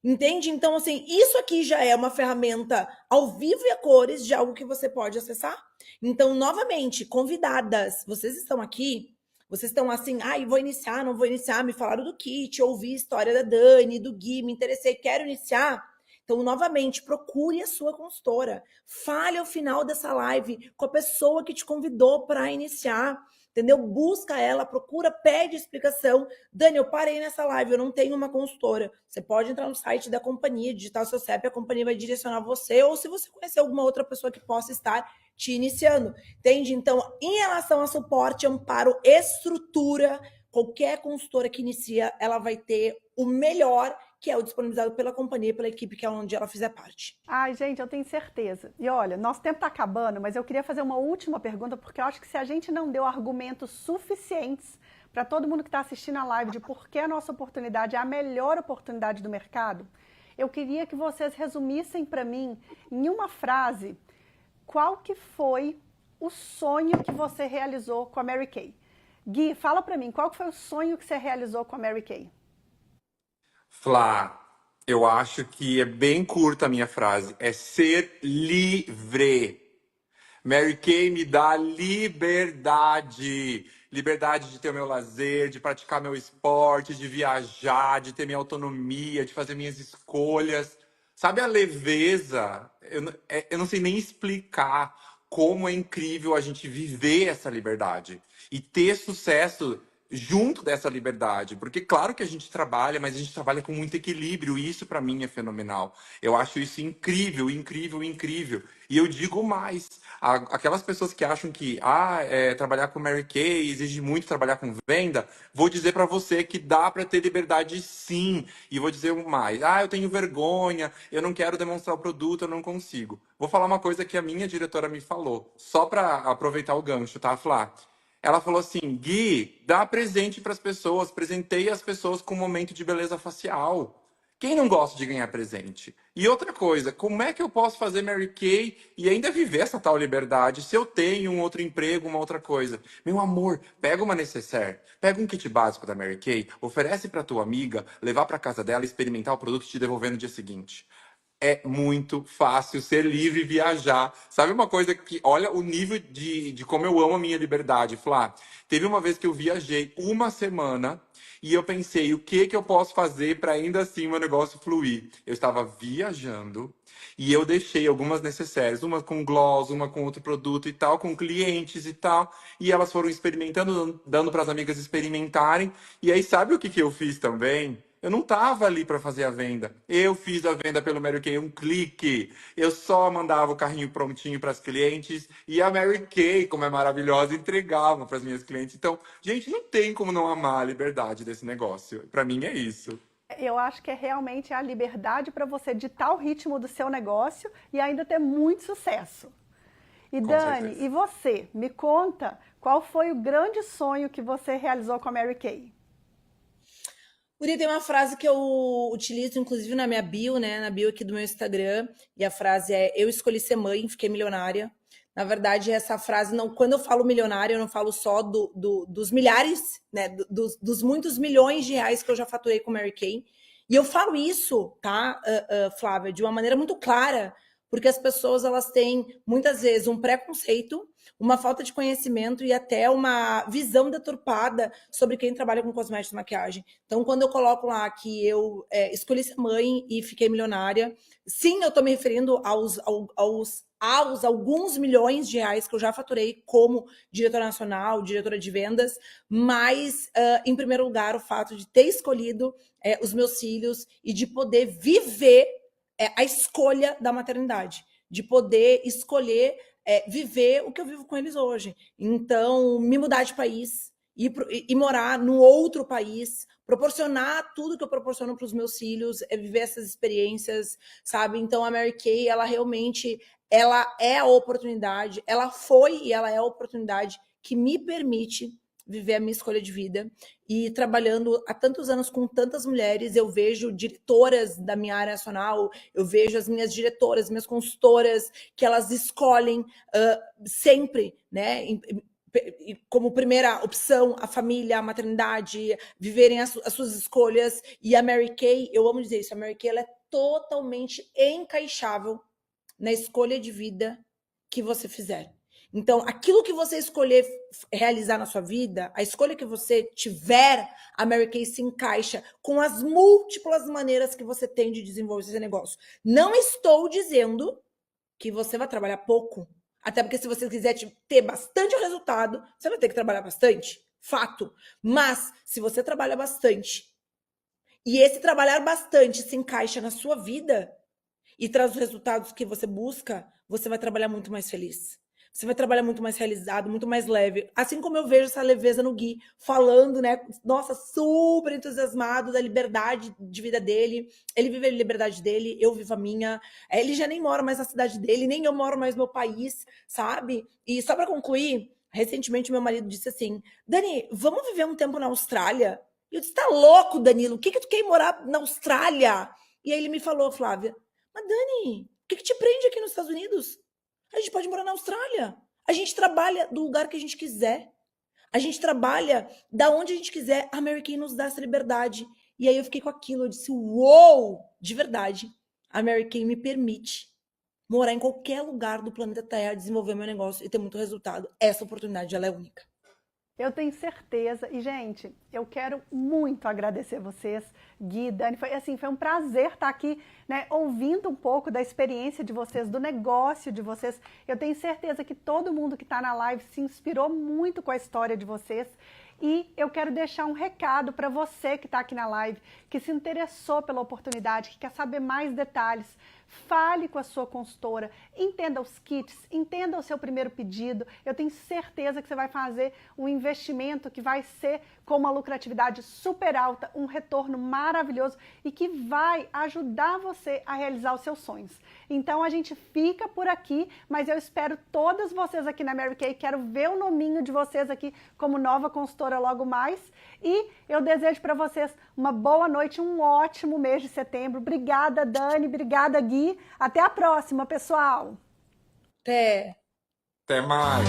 Entende? Então, assim, isso aqui já é uma ferramenta ao vivo e a cores de algo que você pode acessar. Então, novamente, convidadas, vocês estão aqui, vocês estão assim, vou iniciar, não vou iniciar, me falaram do kit, ouvi a história da Dani, do Gui, me interessei, quero iniciar. Então, novamente, procure a sua consultora. Fale ao final dessa live com a pessoa que te convidou para iniciar. entendeu? Busca ela, procura, pede explicação. Dani, eu parei nessa live, eu não tenho uma consultora. Você pode entrar no site da companhia, digitar o seu CEP, a companhia vai direcionar você, ou se você conhecer alguma outra pessoa que possa estar te iniciando, entende? Então, em relação a suporte, amparo, estrutura, qualquer consultora que inicia, ela vai ter o melhor, que é o disponibilizado pela companhia, pela equipe, que é onde ela fizer parte. Ai, gente, eu tenho certeza. E olha, nosso tempo está acabando, mas eu queria fazer uma última pergunta, porque eu acho que se a gente não deu argumentos suficientes para todo mundo que está assistindo a live de por que a nossa oportunidade é a melhor oportunidade do mercado, eu queria que vocês resumissem para mim, em uma frase, qual que foi o sonho que você realizou com a Mary Kay. Gui, fala para mim, qual que foi o sonho que você realizou com a Mary Kay? Flá, eu acho que é bem curta a minha frase. É ser livre. Mary Kay me dá liberdade. Liberdade de ter o meu lazer, de praticar meu esporte, de viajar, de ter minha autonomia, de fazer minhas escolhas. Sabe a leveza? Eu não sei nem explicar como é incrível a gente viver essa liberdade e ter sucesso junto dessa liberdade. Porque, claro que a gente trabalha, mas a gente trabalha com muito equilíbrio, e isso para mim é fenomenal. Eu acho isso incrível, incrível, incrível. E eu digo mais, aquelas pessoas que acham que trabalhar com Mary Kay exige muito trabalhar com venda, vou dizer para você que dá para ter liberdade sim. E vou dizer mais, eu tenho vergonha, eu não quero demonstrar o produto, eu não consigo. Vou falar uma coisa que a minha diretora me falou, só para aproveitar o gancho, tá, Flá? Ela falou assim, Gui, dá presente para as pessoas, presenteie as pessoas com um momento de beleza facial. Quem não gosta de ganhar presente? E outra coisa, como é que eu posso fazer Mary Kay e ainda viver essa tal liberdade se eu tenho um outro emprego, uma outra coisa? Meu amor, pega uma necessaire, pega um kit básico da Mary Kay, oferece para tua amiga, levar para casa dela, experimentar o produto e te devolver no dia seguinte. É muito fácil ser livre e viajar. Sabe uma coisa que, olha o nível de como eu amo a minha liberdade, Flá. Teve uma vez que eu viajei uma semana e eu pensei, o que que eu posso fazer para ainda assim o meu negócio fluir? Eu estava viajando e eu deixei algumas necessárias, uma com gloss, uma com outro produto e tal, com clientes e tal, e elas foram experimentando, dando para as amigas experimentarem. E aí, sabe o que que eu fiz também? Eu não estava ali para fazer a venda. Eu fiz a venda pelo Mary Kay, um clique. Eu só mandava o carrinho prontinho para as clientes e a Mary Kay, como é maravilhosa, entregava para as minhas clientes. Então, gente, não tem como não amar a liberdade desse negócio. Para mim é isso. Eu acho que é realmente a liberdade para você ditar o ritmo do seu negócio e ainda ter muito sucesso. E Com Dani, certeza. e você? Me conta qual foi o grande sonho que você realizou com a Mary Kay? Uri, tem uma frase que eu utilizo, inclusive, na minha bio, né? Na bio aqui do meu Instagram. E a frase é: eu escolhi ser mãe, fiquei milionária. Na verdade, essa frase, não, quando eu falo milionária, eu não falo só dos milhares, né? Dos muitos milhões de reais que eu já faturei com Mary Kay. E eu falo isso, tá, Flávia, de uma maneira muito clara, porque as pessoas, elas têm, muitas vezes, um preconceito, uma falta de conhecimento e até uma visão deturpada sobre quem trabalha com cosméticos e maquiagem. Então, quando eu coloco lá que eu escolhi ser mãe e fiquei milionária, sim, eu estou me referindo aos alguns milhões de reais que eu já faturei como diretora nacional, diretora de vendas, mas, em primeiro lugar, o fato de ter escolhido os meus filhos e de poder viver a escolha da maternidade, de poder escolher viver o que eu vivo com eles hoje. Então, me mudar de país e morar no outro país, proporcionar tudo que eu proporciono para os meus filhos, viver essas experiências, sabe? Então, a Mary Kay, ela realmente, ela é a oportunidade, ela foi e ela é a oportunidade que me permite viver a minha escolha de vida. E trabalhando há tantos anos com tantas mulheres, eu vejo diretoras da minha área nacional, eu vejo as minhas diretoras, minhas consultoras, que elas escolhem sempre, né, como primeira opção a família, a maternidade, viverem as suas escolhas. E a Mary Kay, eu amo dizer isso, a Mary Kay, ela é totalmente encaixável na escolha de vida que você fizer. Então, aquilo que você escolher realizar na sua vida, a escolha que você tiver, a Mary Kay se encaixa com as múltiplas maneiras que você tem de desenvolver esse negócio. Não estou dizendo que você vai trabalhar pouco. Até porque se você quiser ter bastante resultado, você vai ter que trabalhar bastante. Fato. Mas, se você trabalha bastante, e esse trabalhar bastante se encaixa na sua vida e traz os resultados que você busca, você vai trabalhar muito mais feliz. Você vai trabalhar muito mais realizado, muito mais leve. Assim como eu vejo essa leveza no Gui, falando, né? Nossa, super entusiasmado da liberdade de vida dele. Ele vive a liberdade dele, eu vivo a minha. Ele já nem mora mais na cidade dele, nem eu moro mais no meu país, sabe? E só para concluir, recentemente meu marido disse assim, Dani, vamos viver um tempo na Austrália? E eu disse, tá louco, Danilo? O que tu quer ir morar na Austrália? E aí ele me falou, Flávia, mas Dani, o que te prende aqui nos Estados Unidos? A gente pode morar na Austrália. A gente trabalha do lugar que a gente quiser. A gente trabalha da onde a gente quiser. A Mary Kay nos dá essa liberdade. E aí eu fiquei com aquilo. Eu disse, uou! De verdade. A Mary Kay me permite morar em qualquer lugar do planeta Terra, desenvolver meu negócio e ter muito resultado. Essa oportunidade, ela é única. Eu tenho certeza. E, gente, eu quero muito agradecer vocês, Gui, Dani. Foi um prazer estar aqui, né, ouvindo um pouco da experiência de vocês, do negócio de vocês. Eu tenho certeza que todo mundo que está na live se inspirou muito com a história de vocês. E eu quero deixar um recado para você que está aqui na live, que se interessou pela oportunidade, que quer saber mais detalhes. Fale com a sua consultora, entenda os kits, entenda o seu primeiro pedido. Eu tenho certeza que você vai fazer um investimento que vai ser com uma lucratividade super alta, um retorno maravilhoso e que vai ajudar você a realizar os seus sonhos. Então a gente fica por aqui, mas eu espero todas vocês aqui na Mary Kay. Quero ver o nominho de vocês aqui como nova consultora logo mais. E eu desejo para vocês uma boa noite, um ótimo mês de setembro. Obrigada, Dani. Obrigada, Gui. Até a próxima, pessoal. Até. Até mais.